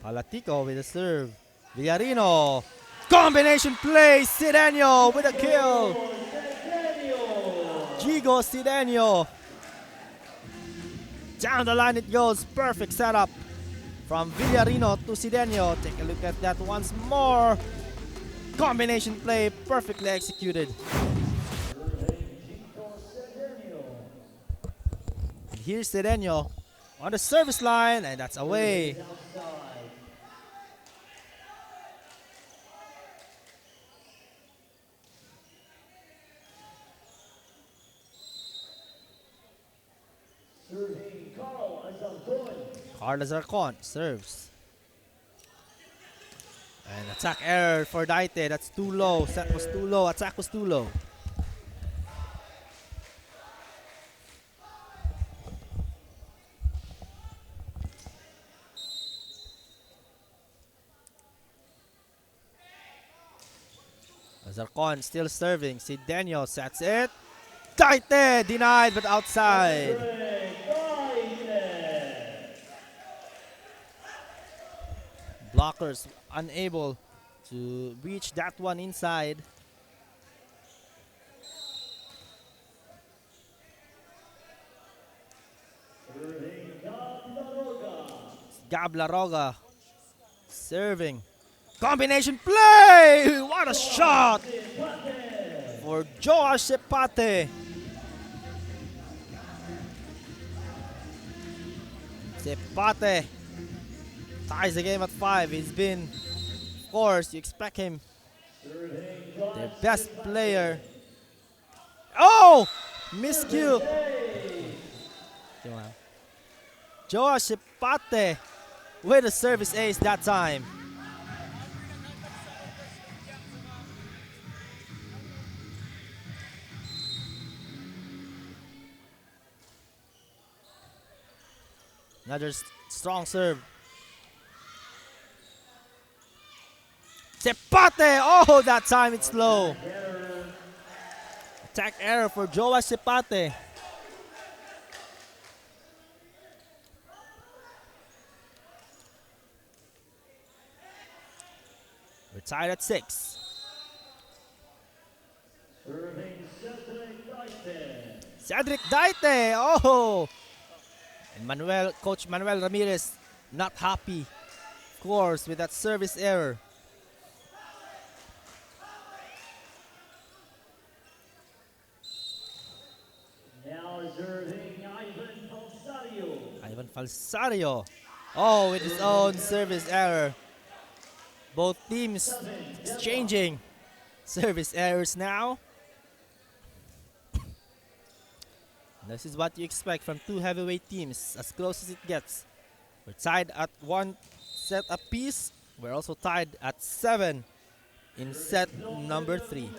Palatico with a serve. Villarino. Combination play. Sidenio with a kill. Jigo Sidenio. Down the line it goes. Perfect setup from Villarino to Sidenio. Take a look at that once more. Combination play perfectly executed. And here's Sidenio on the service line, and that's away. Carl Azarcon serves. And attack error for Daite. That's too low. Set was too low. Attack was too low. Azarcon still serving. Sidenio sets it. Daite denied but outside. Blockers unable to reach that one inside. Gab Laroga serving. Combination play! What a shot for Joash Sepate. Sepate ties the game at 5. He's been, of course, you expect him, their best player. Oh! Miscue. Joash Sepate with a service ace that time. Another strong serve. Sepate! Oh, that time it's low. Attack error for Joash Sepate. We're tied at 6. Cedric Daite! Oh! And Coach Manuel Ramirez not happy, of course, with that service error. Now serving Ivan Falsario. Ivan Falsario. Oh, with his own service error. Both teams exchanging service errors now. This is what you expect from two heavyweight teams, as close as it gets. We're tied at 1 set apiece. We're also tied at 7 in set number 3.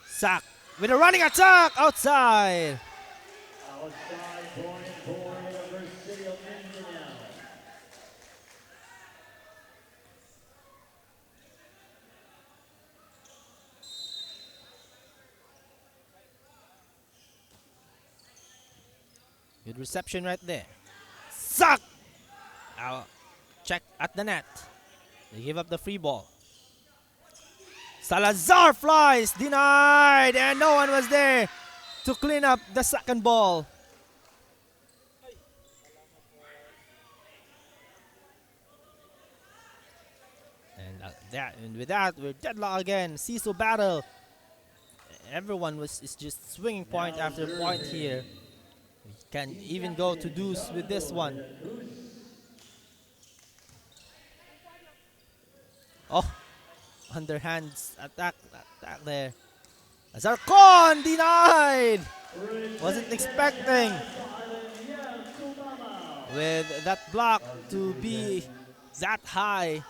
Sack with a running attack outside. Outside point for University of Mindanao. Good reception right there. Suck! Check at the net. They give up the free ball. Salazar flies, denied, and no one was there to clean up the second ball. And with that, we're deadlock again. Seesaw battle. Everyone is just swinging point after point here. We can even go to deuce with this one. Oh, underhands attack there. Zarcon denied. Wasn't expecting with that block to be that high.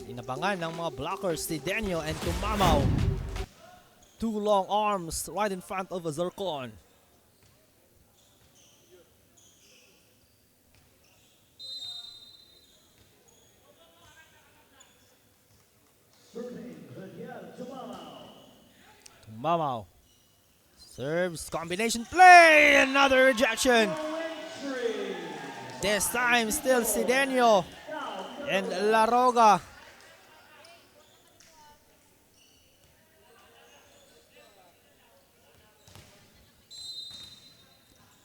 Inabangan ng mga blockers si Daniel and Tumamaw. Two long arms right in front of Zarcon. Tumamaw serves, combination play, another rejection. This time still Sidenio and La Roga.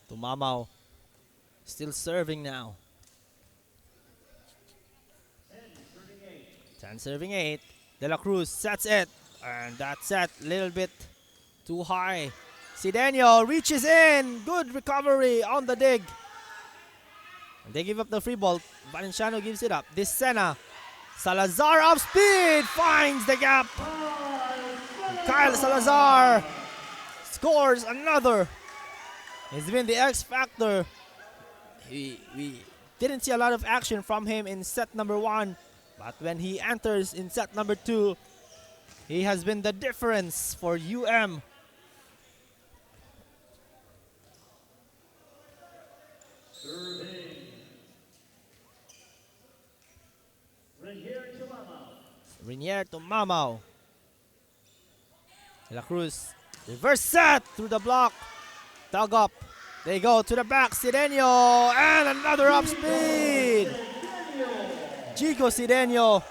Tumamaw still serving now. 10 serving 8. De La Cruz sets it. And that's set a little bit too high. Sidenio reaches in. Good recovery on the dig. And they give up the free ball. Valenciano gives it up. Disena. Salazar off speed. Finds the gap. Kyle Salazar scores another. He's been the X factor. We didn't see a lot of action from him in set number 1. But when he enters in set number 2, he has been the difference for UM. Renier to Mamao. De La Cruz. Reverse set through the block. Dug up. They go to the back. Sidenio. And another up speed. Chico Sidenio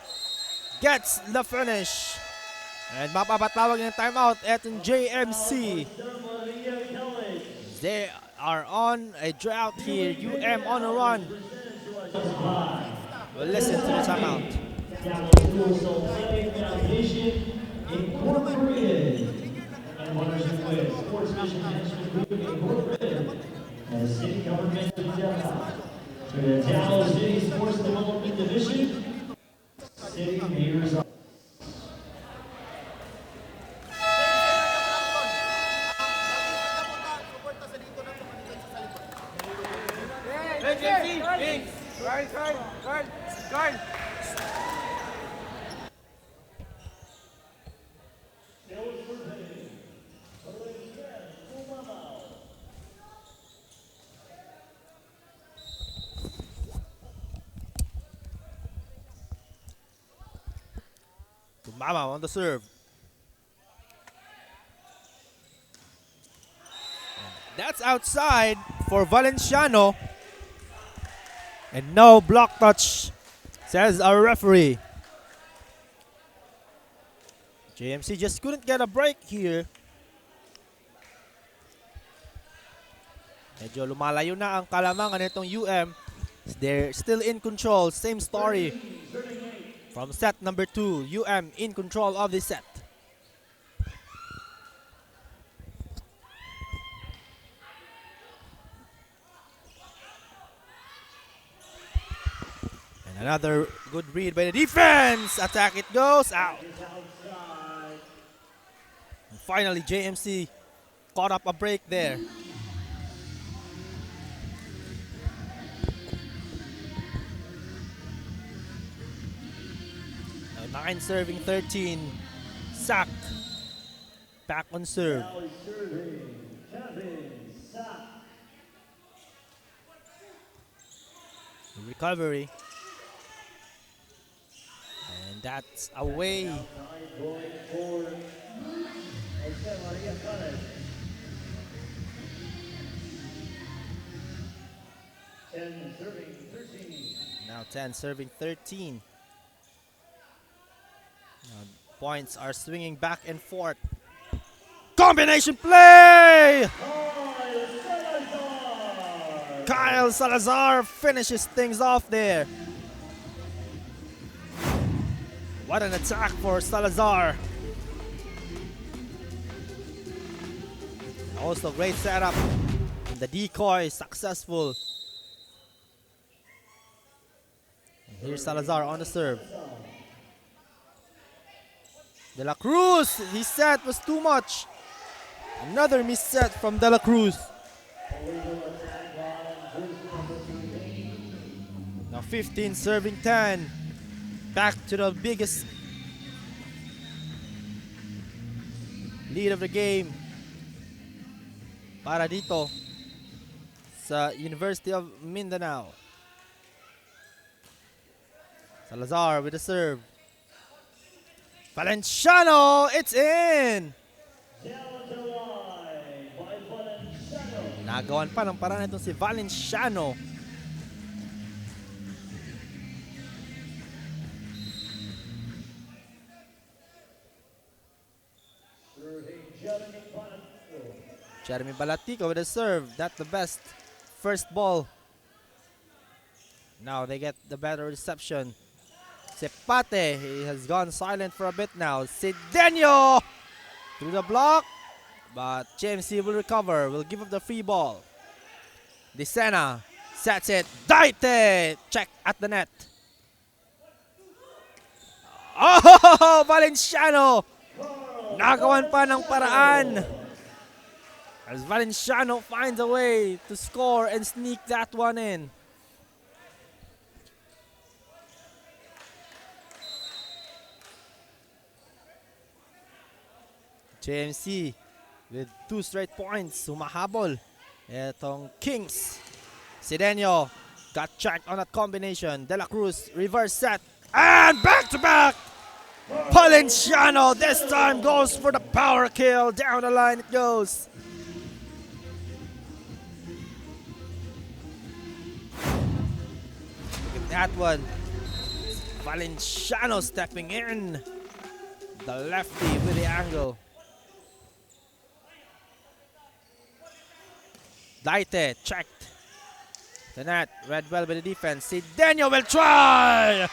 gets the finish. And mapapatawag ng timeout at JMC. They are on a drought here. UM on a run. We'll listen to the timeout. Sports Vision Management Group Incorporated and the City Government of Davao. For the Davao City Sports Development Division, City Mayor's Office. Mama on the serve. That's outside for Valenciano. And no block touch, says our referee. JMC just couldn't get a break here. Medyo lumalayo na ang kalamangan nitong UM. They're still in control. Same story from set number 2. UM in control of the set. And another good read by the defense. Attack it goes out. And finally, JMC caught up a break there. 9 serving 13. Sack. Back on serve. Recovery. And And that's away. Going for Jose Maria Canales. 10 serving 13. Now 10 serving 13. Now points are swinging back and forth. Combination play! Kyle Salazar finishes things off there. What an attack for Salazar. Also great setup. The decoy successful. And here's Salazar on the serve. De La Cruz, his set was too much. Another miss set from De La Cruz. Now 15 serving 10. Back to the biggest lead of the game para dito sa University of Mindanao. Salazar with the serve. Valenciano, it's in! Nagawan pa ng paraan itong si Valenciano. Jeremy Balatico with a serve. That's the best first ball. Now they get the better reception. Cepate, he has gone silent for a bit now. Sidenio through the block, but JMC will recover, will give up the free ball. Desena sets it. Daite, check at the net. Oh, Valenciano! Nagawan pa ng paraan. As Valenciano finds a way to score and sneak that one in. JMC with 2 straight points. Humahabol. Etong Kings. Sidenio got checked on that combination. De La Cruz reverse set. And back to back. Valenciano this time goes for the power kill. Down the line it goes. Look at that one. Valenciano stepping in. The lefty with the angle. Daite checked. The net read well by the defense. Sidenio will try!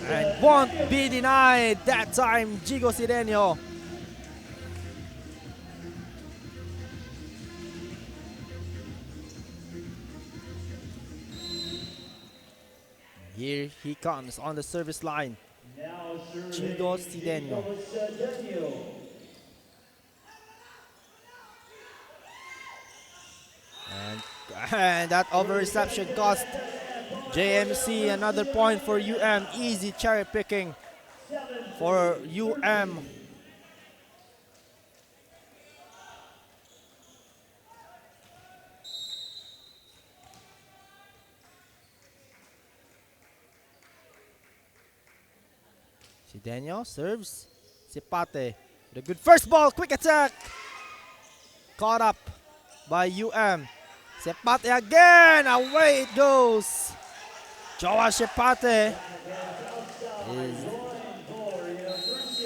And won't be denied that time, Jigo Sidenio. Here he comes on the service line. Jigo Sidenio. And that over reception cost JMC another point for UM. Easy cherry picking for UM. Sidenio serves. Sipate with a good first ball. Quick attack. Caught up by UM. Sepate again, away it goes. Joa Sepate.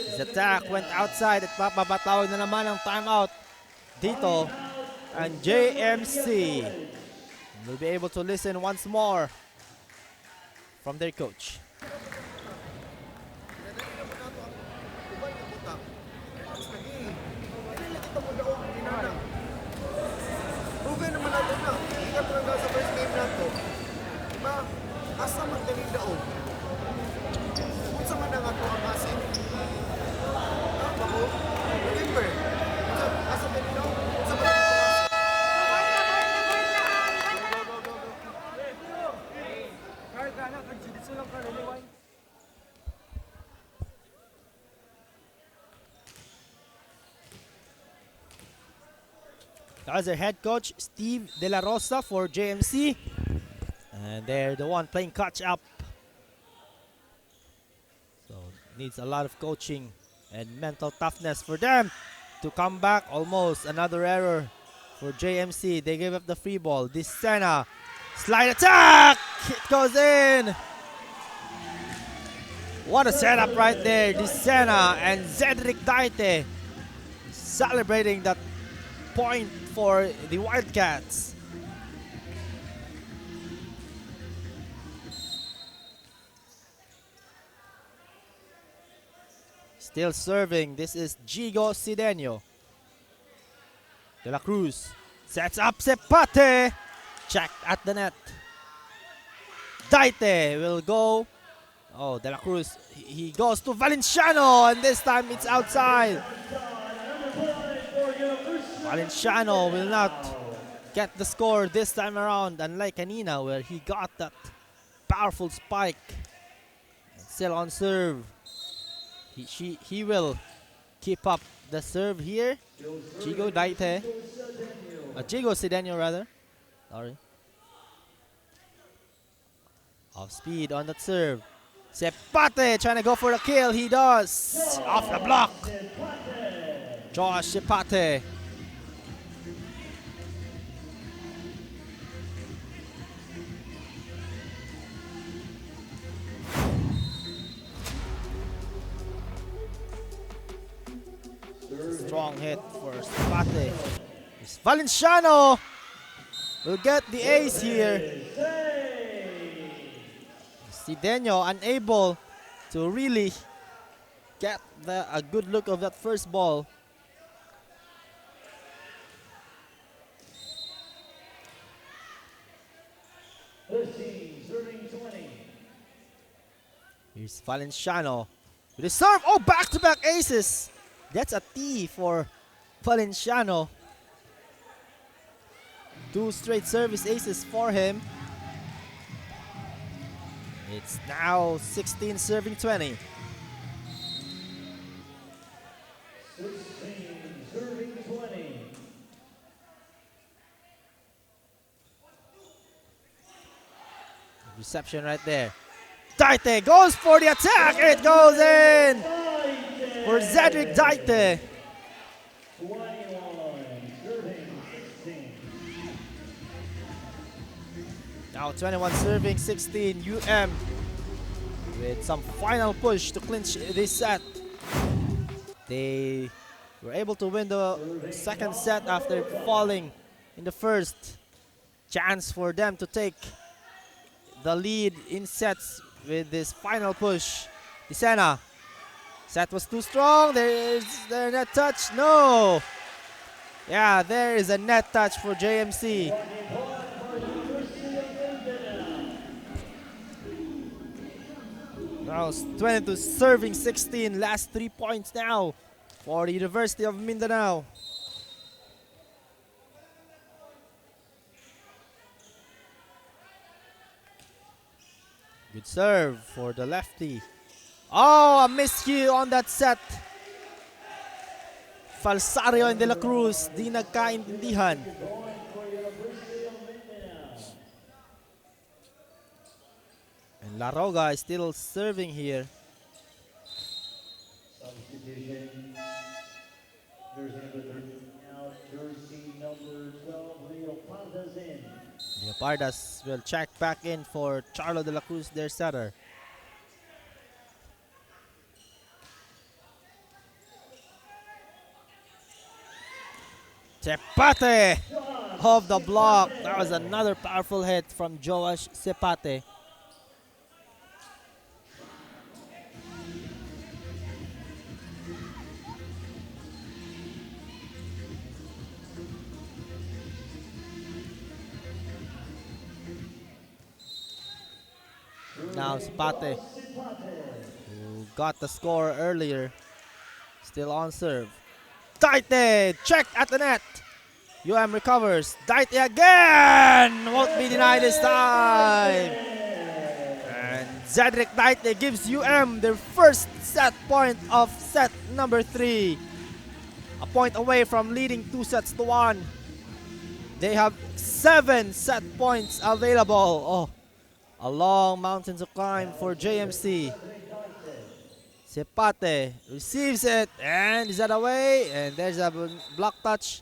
His attack went outside at papapatawag na naman ang timeout dito. And JMC will be able to listen once more from their coach. Asa man galing daog? Unsa man ang ato ang asin? Bako? Remember? Asa galing daog? Unsa man ang ato ang asin? That was their head coach, Steve De La Rosa for JMC. And they're the one playing catch up. needs a lot of coaching and mental toughness for them to come back. Almost another error for JMC. They gave up the free ball. This Sena slide attack. It goes in. What a setup right there. This Sena and Cedric Daite celebrating that point for the Wildcats. Still serving. This is Jigo Sidenio. De La Cruz sets up Sepate. Checked at the net. Daite will go. Oh, De La Cruz. He goes to Valenciano, and this time it's outside. Valenciano will not get the score this time around, unlike Kanina, where he got that powerful spike. And still on serve. He will keep up the serve here. Jigo Daite. Jigo Sidenio rather. Sorry. Off speed on that serve. Sepate trying to go for the kill. He does. Off the block. Josh Sepate. Strong hit for Sepate. Valenciano will get the ace here. Sidenio unable to really get a good look of that first ball. Here's Valenciano with his serve. Oh, back-to-back aces. That's a T for Valenciano. 2 straight service aces for him. It's now 16 serving 20. 16 serving 20. Reception right there. Daite goes for the attack. It goes in for Cedric Daite. 21 serving 16. Now 21 serving 16. UM with some final push to clinch this set. They were able to win the second set after falling in the first. Chance for them to take the lead in sets with this final push. Isena. Set was too strong. There's the net touch. No. Yeah, there is a net touch for JMC. Now it's 22 serving 16. Last 3 points now for the University of Mindanao. Good serve for the lefty. Oh, a miscue on that set. Falsario and De La Cruz, di nagkaintindihan. And La Roga is still serving here. Substitution. Jersey number 12, Leo Panda's in. Leopardas will check back in for Charlo De La Cruz, their setter. Sepate off the block. That was another powerful hit from Joash Sepate. Now Sepate, who got the score earlier, still on serve. Daite, check at the net. UM recovers. Daite again! Won't be denied this time. And Cedric Daite gives UM their first set point of set number 3. A point away from leading 2-1. They have 7 set points available. Oh, a long mountain to climb for JMC. Sepate receives it and is that away? And there's a block touch.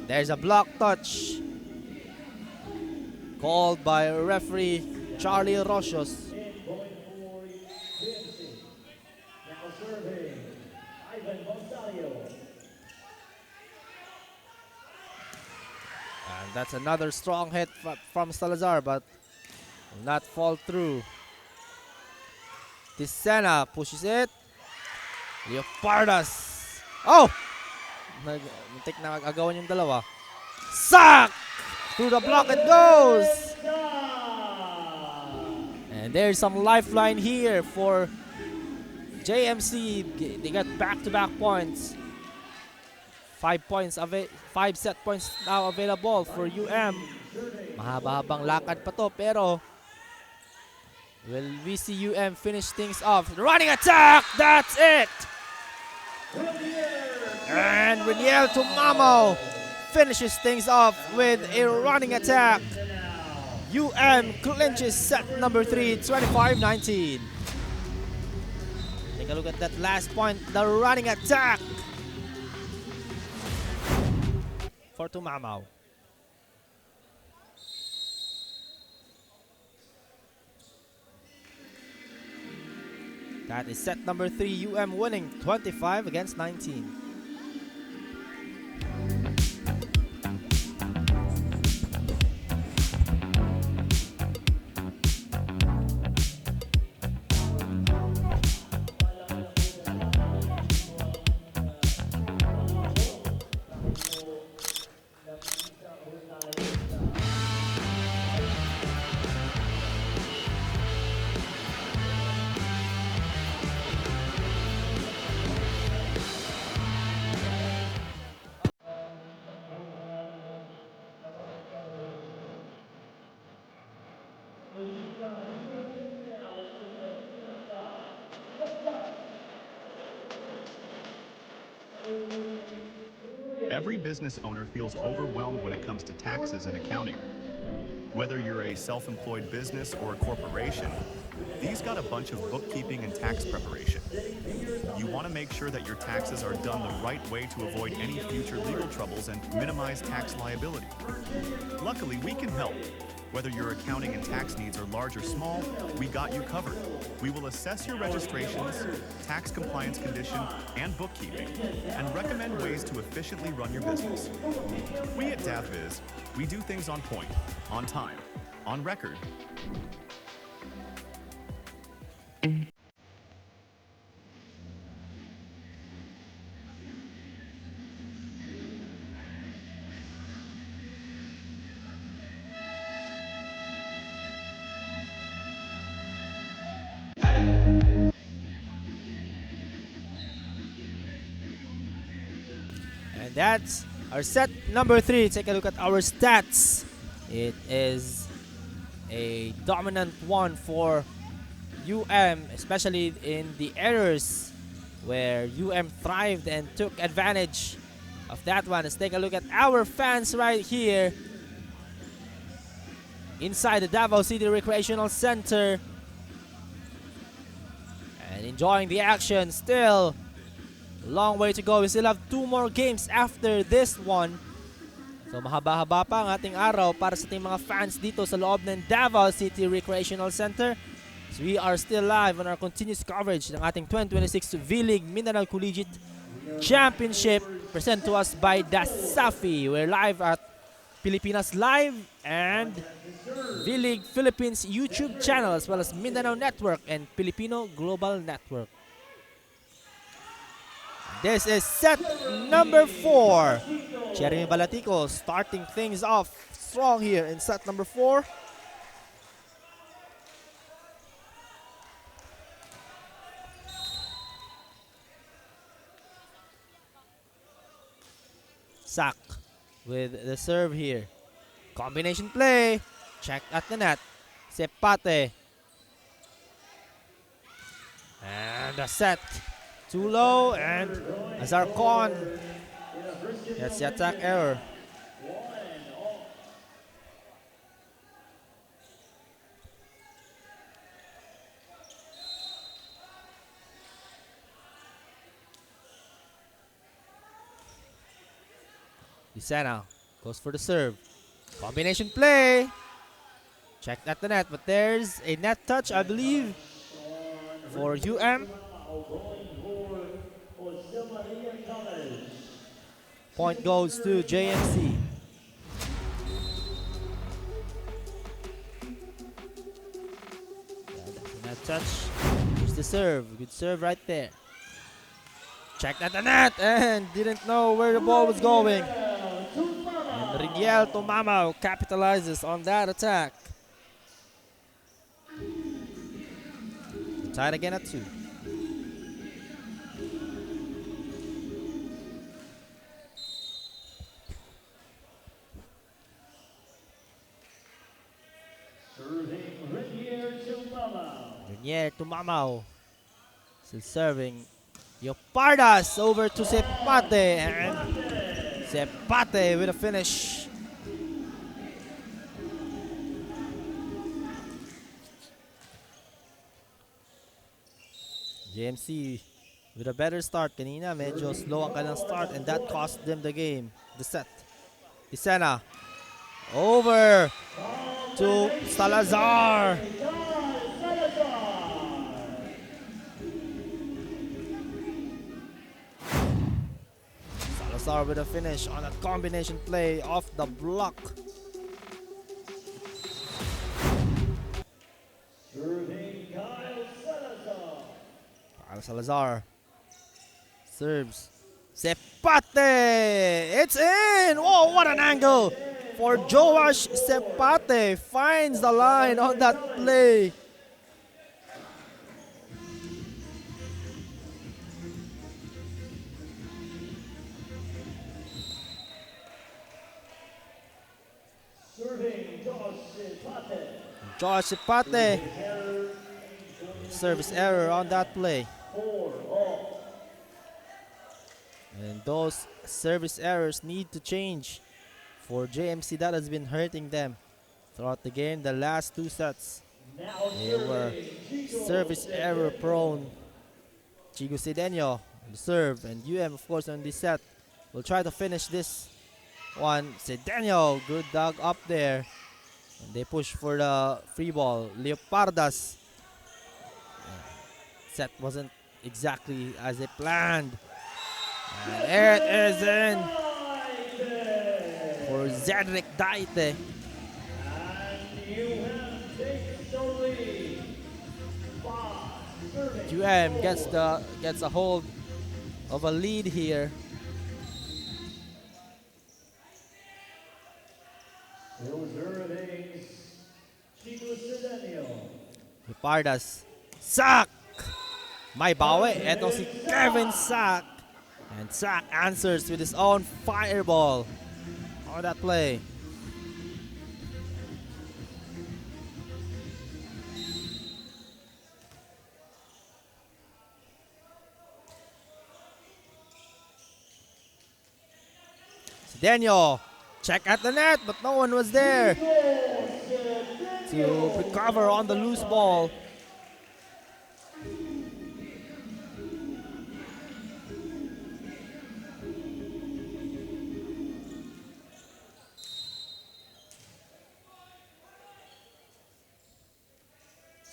There's a block touch called by referee Charlie Rocios. And that's another strong hit from Salazar, but will not fall through. Tisena pushes it. Leopardas. Oh! Muntik na mag-agawan yung dalawa. Sack! Through the block it goes! And there's some lifeline here for JMC. They got back-to-back points. 5 set points now available for UM. Mahaba-habang lakad pa to, pero will we see UM finish things off? The running attack! That's it! And Reniel Tumamo finishes things off with a running attack. UM clinches set number 3, 25-19. Take a look at that last point, the running attack for Tumamo. That is set number 3, UM winning 25-19. Every business owner feels overwhelmed when it comes to taxes and accounting. Whether you're a self-employed business or a corporation, these got a bunch of bookkeeping and tax preparation. You want to make sure that your taxes are done the right way to avoid any future legal troubles and minimize tax liability. Luckily, we can help. Whether your accounting and tax needs are large or small, we got you covered. We will assess your registrations, tax compliance condition, and bookkeeping, and recommend ways to efficiently run your business. We at DAVBiz, we do things on point, on time, on record. And that's our set number 3. Take a look at our stats. It is a dominant one for UM, especially in the errors where UM thrived and took advantage of that one. Let's take a look at our fans right here inside the Davao City Recreational Center and enjoying the action. Still long way to go. We still have 2 more games after this one. So mahaba-haba pa ang ating araw para sa ating mga fans dito sa loob ng Davao City Recreational Center. So we are still live on our continuous coverage ng ating 2026 V-League Mindanao Collegiate Championship presented to us by DASAFI. We're live at Pilipinas Live and V-League Philippines YouTube channel, as well as Mindanao Network and Filipino Global Network. This is set number 4. Jeremy Balatico starting things off strong here in set number 4. Sack with the serve here. Combination play. Check at the net. Sepate. And a set. Too low, and Azarcon. That's the attack error. Isena goes for the serve. Combination play. Checked at the net, but there's a net touch, I believe, for UM. Point goes to JMC. Net touch. Here's the serve. Good serve right there. Checked at the net and didn't know where the ball was going. And Rigiel Tomamao capitalizes on that attack. Tied again at 2. Renier Tomamao. Still serving. Yopardas over to Sepate. And Sepate with a finish. JMC with a better start. Kanina medyo slow ang kanilang start and that cost them the game, the set. Isena over to Salazar. Salazar with a finish on a combination play off the block. Salazar serves. Sepate! It's in! Oh, what an angle for Joash Sepate. Finds the line on that play. Josh Sepate. Service error on that play. And those service errors need to change for JMC. That has been hurting them throughout the game. The last 2 sets, they were service error prone. Chigo Cedeño on the serve, and UM, of course, on this set will try to finish this one. Cedeño, good dog up there. And they push for the free ball. Leopardas. Set wasn't exactly as they planned. And it is in for Zedric Daite. UM gets a hold of a lead here. Leopardas. Sak! May bawi. Ito si Kevin Sak. And Sak answers with his own fireball on that play. Daniel, check at the net, but no one was there to recover on the loose ball.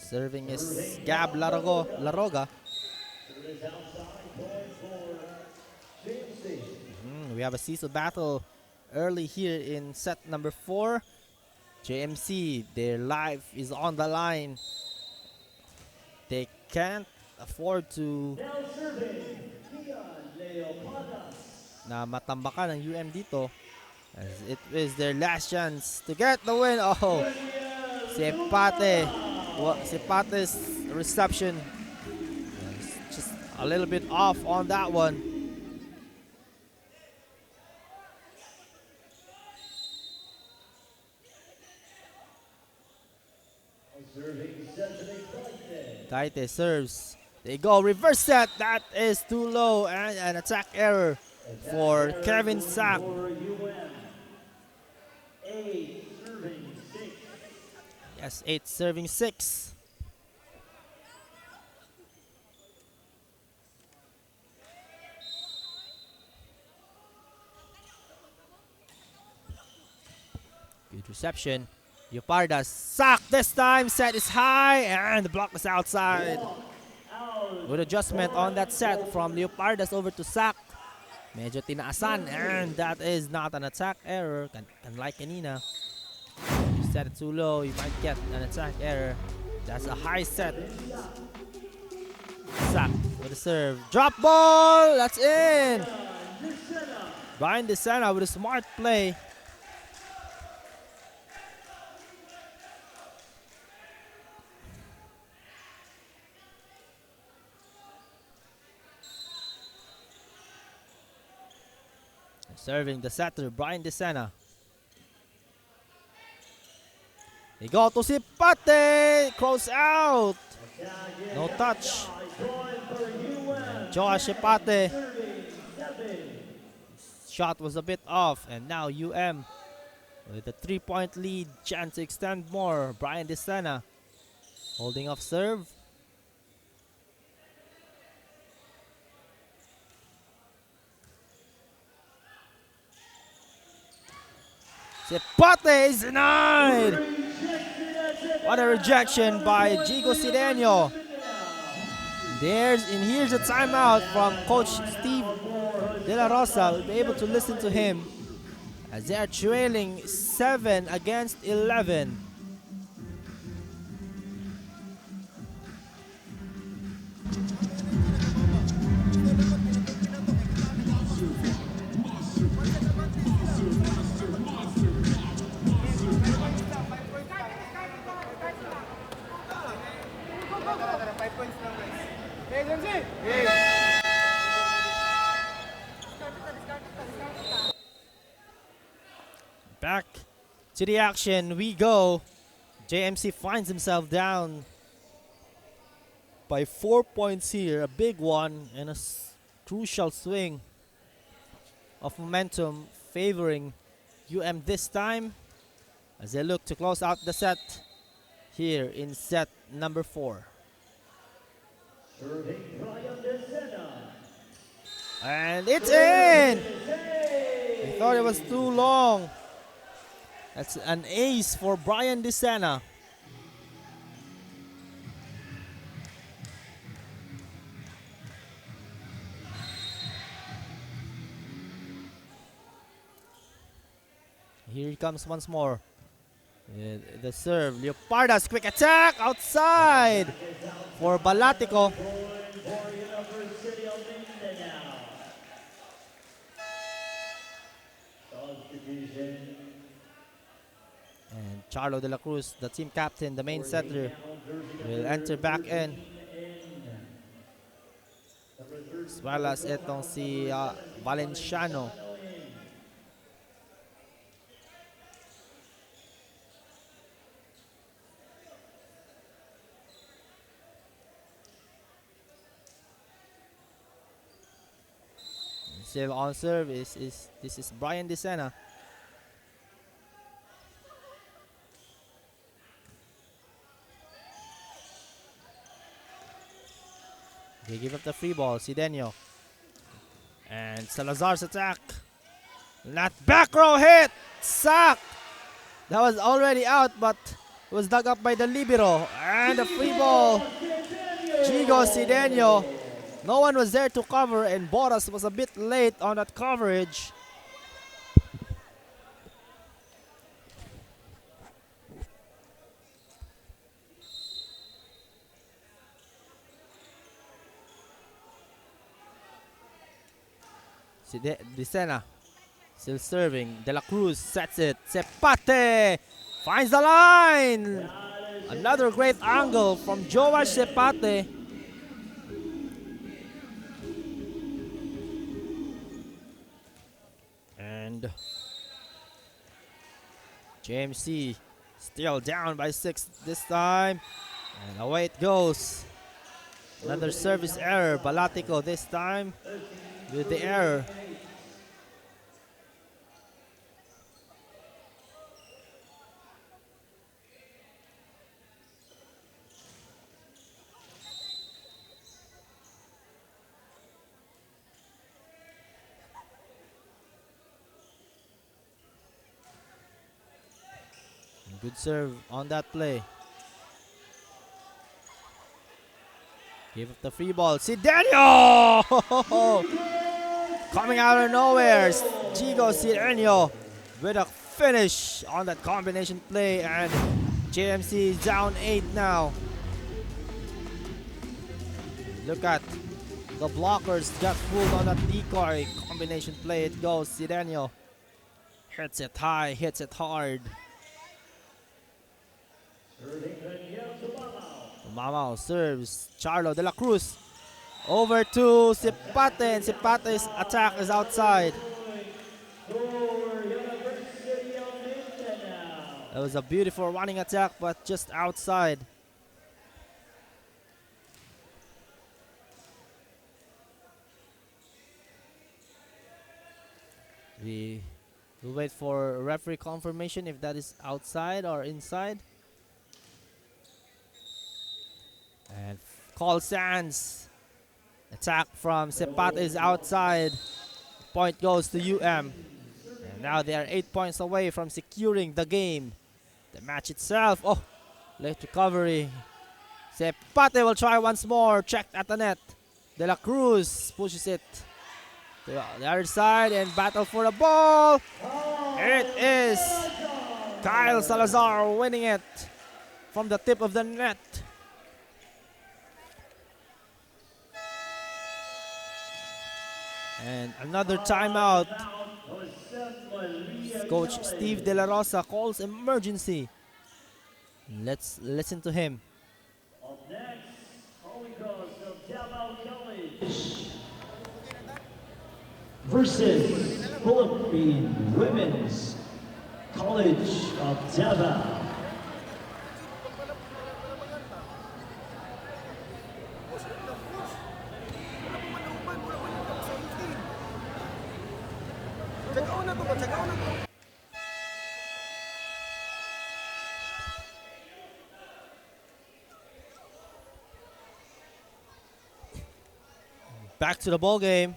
Serving is Gab Laroga. We have a Cecil battle early here in set number 4. JMC, their life is on the line. They can't afford to na matambakan ng UM dito, as it is their last chance to get the win. Oh, Sepate's reception is just a little bit off on that one. Daite serves. They go reverse set. That is too low and an attack error for Kevin Sak. Yes, 8 serving 6. Good reception. Leopardas sack this time. Set is high and the block is outside. Good adjustment on that set from Leopardas over to sack. Medyo tinaasan and that is not an attack error. Unlike kanina. If you set it too low, you might get an attack error. That's a high set. Sack with the serve. Drop ball! That's in! Brian DeSena with a smart play. Serving the setter, Brian DeSena. They go to Sipate! Cross out! No touch. And Josh Sipate. Shot was a bit off, and now UM with a 3-point lead, chance to extend more. Brian DeSena holding off serve. Sipate is denied! What a rejection by Jigo Sideño. Here's a timeout from Coach Steve De La Rosa. We'll be able to listen to him as they are trailing 7 against 11. Back to the action we go. JMC finds himself down by 4 points here. A big one and a crucial swing of momentum favoring UM this time as they look to close out the set here in set number 4. And it's in! I thought it was too long. That's an ace for Brian DeSena. Here he comes once more. The serve. Leopardas, quick attack outside for Balatico. And Charlo de la Cruz, the team captain, the main setter, will enter back in. As well as itong si Valenciano. Still on serve this is Brian DeSena. They give up the free ball, Sideño. And Salazar's attack. That back row hit! Sack! That was already out, but it was dug up by the libero. And the free ball. Jigo Sideño. No one was there to cover, and Boras was a bit late on that coverage. DeSena still serving. De La Cruz sets it. Sepate finds the line. Another great angle from Joash Sepate. And JMC still down by 6 this time. And away it goes. Another service error. Balatico this time with the error. Good serve on that play. Give up the free ball. Sidenio! Coming out of nowhere. Jigo Sidenio with a finish on that combination play. And JMC is down 8 now. Look at the blockers got fooled on that decoy combination play. It goes. Sidenio hits it high, hits it hard. Mamao serves. Charlo de la Cruz over to Sipate, and Sipate's attack is outside. It was a beautiful running attack, but just outside. We will wait for referee confirmation if that is outside or inside. And call stands. Attack from Sepat is outside. Point goes to UM. And now they are 8 points away from securing the game. The match itself. Oh, late recovery. Sepate will try once more. Checked at the net. De La Cruz pushes it to the other side and battle for the ball. It is Kyle Salazar winning it from the tip of the net. And another timeout. Coach Steve De La Rosa calls emergency. Let's listen to him. Up next, Holy Ghost of Davao College versus Philippine Women's College of Davao. Back to the ball game.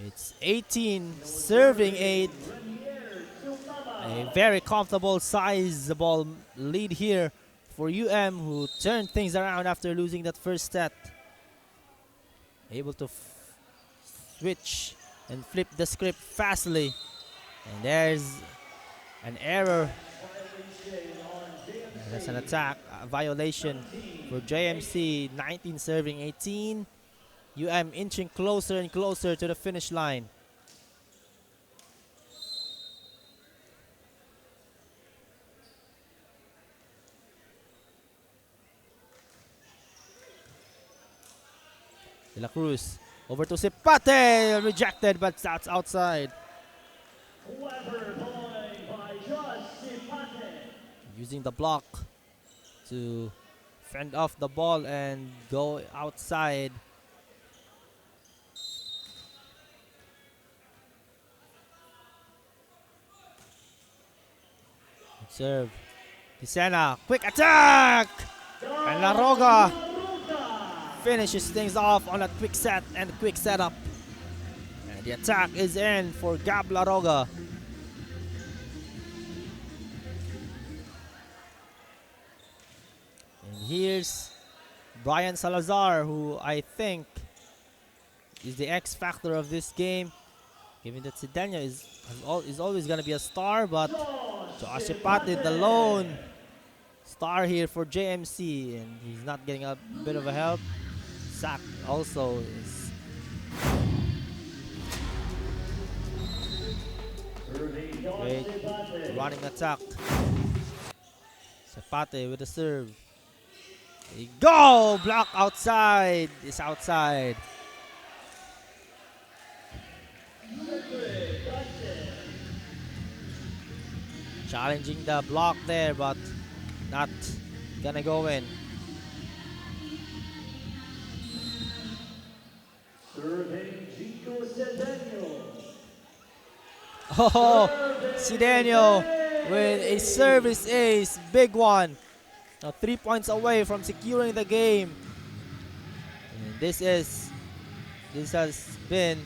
It's 18 serving 8. A very comfortable, sizable lead here for UM, who turned things around after losing that first set. Able to switch and flip the script fastly. And there's an error. And that's an attack, a violation for JMC. 19 serving 18. UM inching closer and closer to the finish line. De La Cruz over to Sipate, rejected, but that's outside. Using the block to fend off the ball and go outside. Serve. Tisena, quick attack! And La Roga finishes things off on a quick set and quick setup. And the attack is in for Gab La Roga. And here's Brian Salazar, who I think is the X factor of this game. Given that Sidenio is always going to be a star, but Josh Ipate, the lone star here for JMC, and he's not getting a bit of a help. Sack also is. Great running attack. Ipate with the serve. There you go! Block outside. It's outside. Challenging the block there, but not gonna go in. Oh, Sidenio with a service ace, big one. Now 3 points away from securing the game. And this has been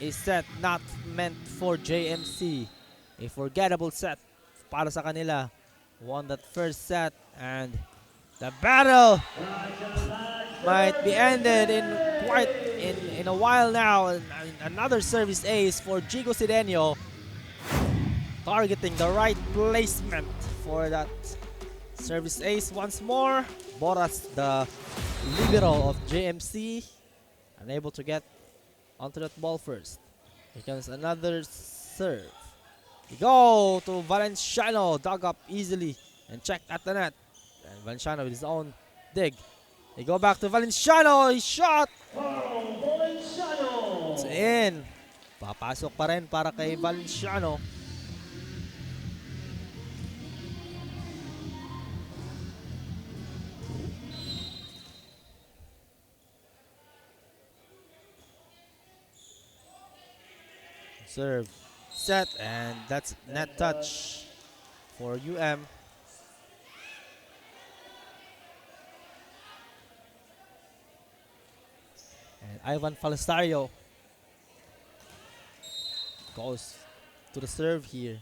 a set not meant for JMC. A forgettable set para sa kanila. won that first set, and the battle might be ended in a while now. And another service ace for Jigo Sidenio, targeting the right placement for that service ace once more. Boras, the libero of JMC, unable to get onto that ball first. Here comes another serve. We go to Valenciano, dug up easily and checked at the net. And Valenciano with his own dig. They go back to Valenciano. He shot. It's in. Papasok pa rin para kay Valenciano. Serve, set, and that's net touch for UM. And Ivan Falasario goes to the serve here.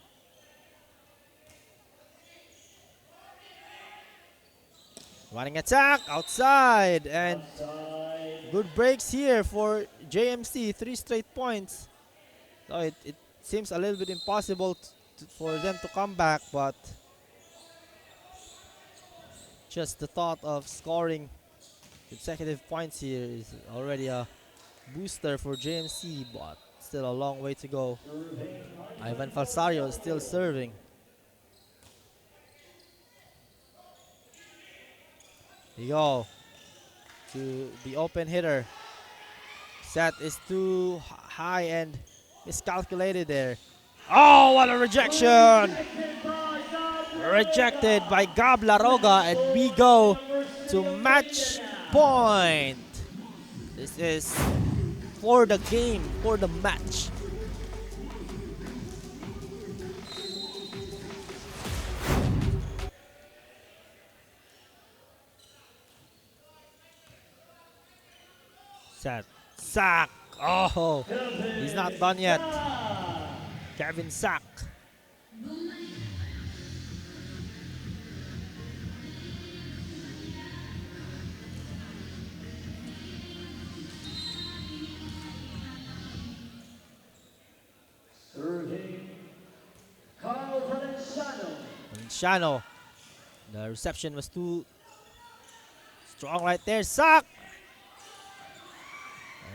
Running attack outside, and good breaks here for JMC. 3 straight points. So it seems a little bit impossible for them to come back, but just the thought of scoring consecutive points here is already a booster for JMC, but still a long way to go. Ivan Falsario is still serving. Here you go to the open hitter. Set is too high and miscalculated there. Oh, what a rejection! Rejected by Gab Laroga, and we go to match point. This is for the game, for the match. Set. Sack. Oh, he's not done yet. Kevin Sack. Valenciano. The reception was too strong right there. Sack.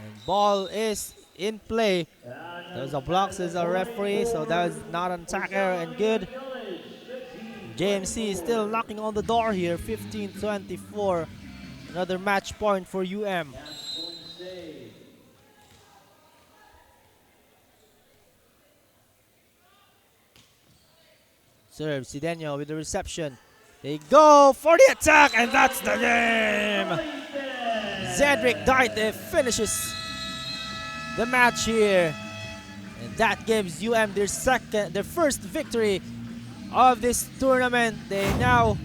And ball is in play. There's a block, says a referee, so that is not an attack error and good. JMC is still knocking on the door here. 15-24. Another match point for UM. Serve Sidenio with the reception. They go for the attack, and that's the game. Zedric Daite finishes the match here, and that gives UM their first victory of this tournament. They now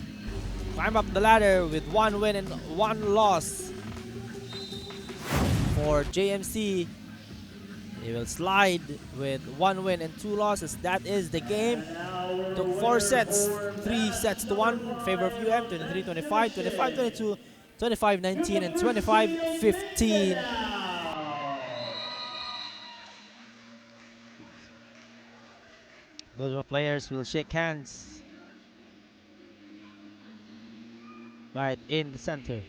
climb up the ladder with 1 win and 1 loss. For JMC, they will slide with 1 win and 2 losses. That is the game. Took 4 sets, 3 sets to 1 in favor of UM. 23-25, 25-22, 25-19, and 25-15. Both players will shake hands right in the center.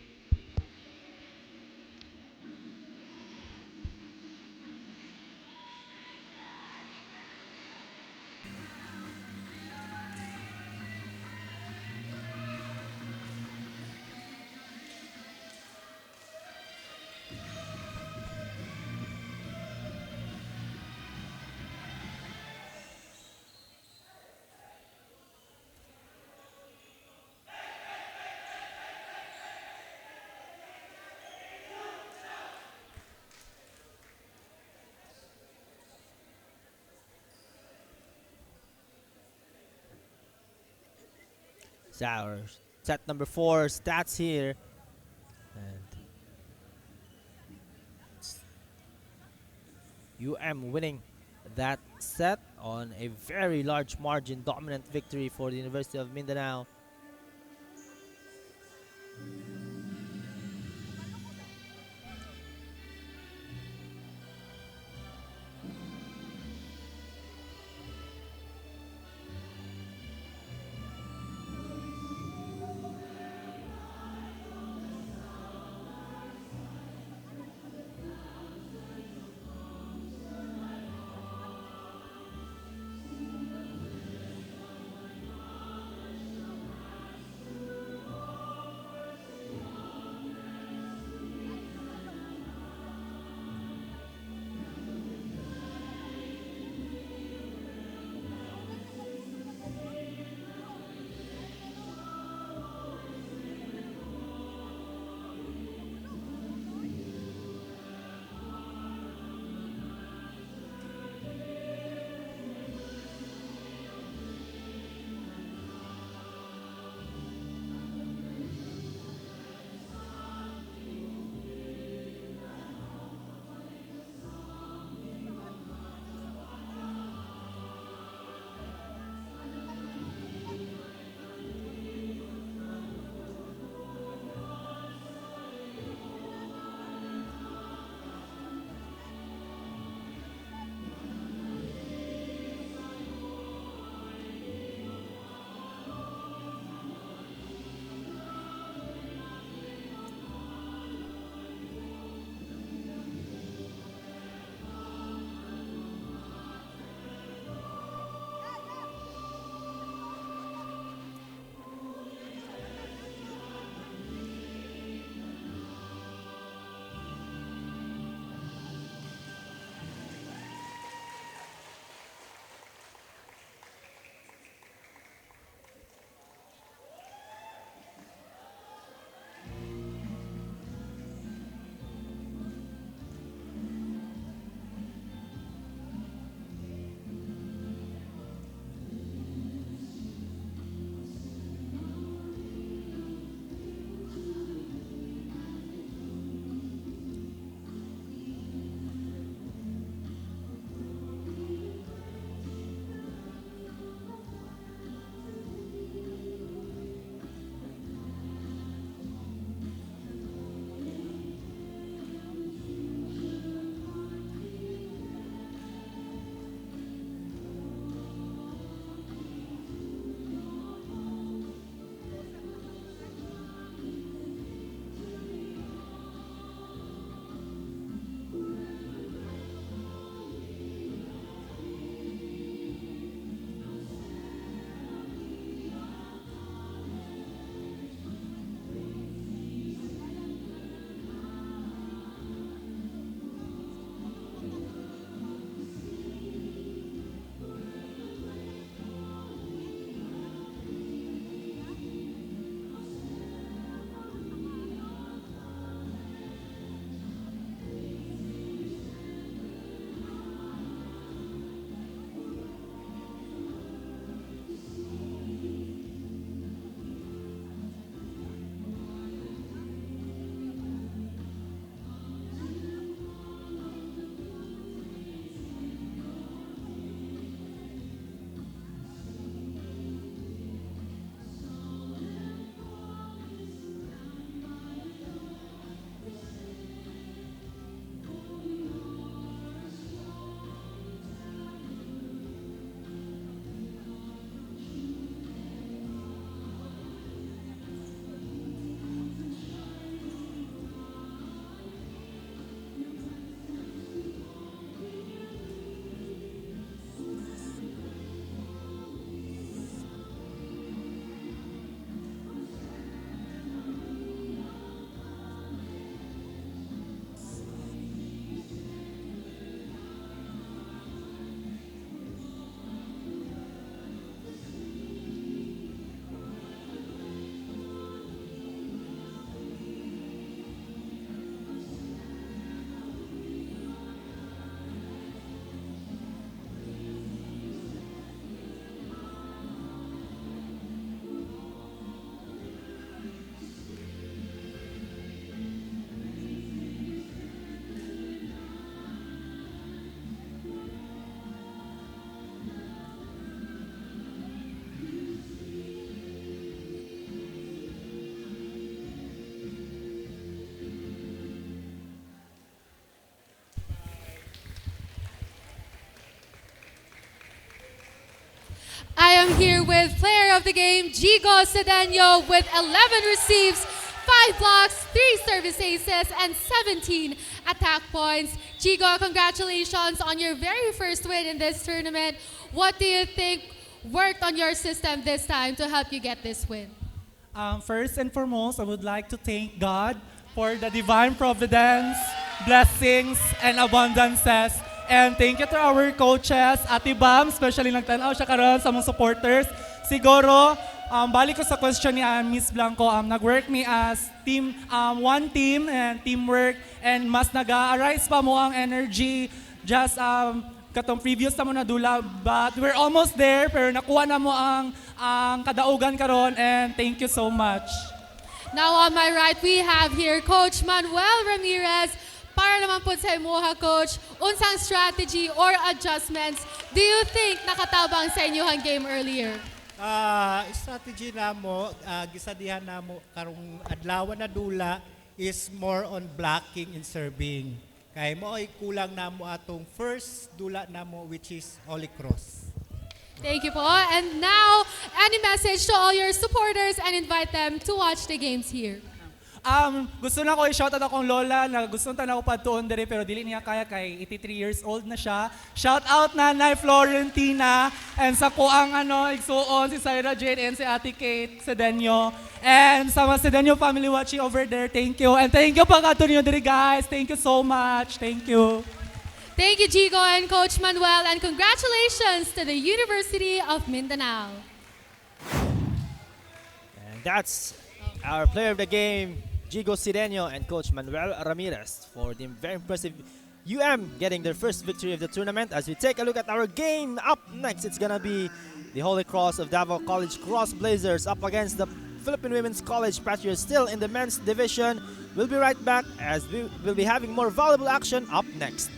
So, set number 4 stats here, and UM winning that set on a very large margin, dominant victory for the University of Mindanao. I am here with player of the game, Jigo Cedeno, with 11 receives, 5 blocks, 3 service aces, and 17 attack points. Jigo, congratulations on your very first win in this tournament. What do you think worked on your system this time to help you get this win? First and foremost, I would like to thank God for the divine providence, blessings, and abundances. And thank you to our coaches, Ate Bam, especially nagtanaw siya karon sa mga supporters. Siguro, balik ko sa question ni Miss Blanco, nag-work me as team, one team and teamwork, and mas nag-arise pa mo ang energy, just katong previous na mo na dula, but we're almost there, pero nakuha na mo ang kadaugan karon, and thank you so much. Now on my right, we have here Coach Manuel Ramirez. Para naman po sa imuha, Coach, unsang strategy or adjustments do you think nakatabang sa inyong game earlier? Strategy na mo, gisadihan na mo karong adlaw na dula is more on blocking and serving. Kay mo ay kulang na mo atong first dula na mo, which is Holy Cross. Thank you po. And now, any message to all your supporters and invite them to watch the games here? Gusto na ko i-shoutout akong lola na gusto na ako patuon dere pero dili niya kaya kay 83 years old na siya. Shout out Nanay Florentina and sa kuang igsuon si Syra Jane and si Ate Kate Cedeno. And sa mga Cedeno family watching over there, thank you. And thank you pa kato niyo dere guys. Thank you so much. Thank you. Thank you, Jigo and Coach Manuel, and congratulations to the University of Mindanao. And that's our player of the game, Jigo Cedeno and Coach Manuel Ramirez, for the very impressive getting their first victory of the tournament. As we take a look at our game, up next it's gonna be the Holy Cross of Davao College Cross Blazers up against the Philippine Women's College Patriots, still in the men's division. We'll be right back as we will be having more volleyball action up next.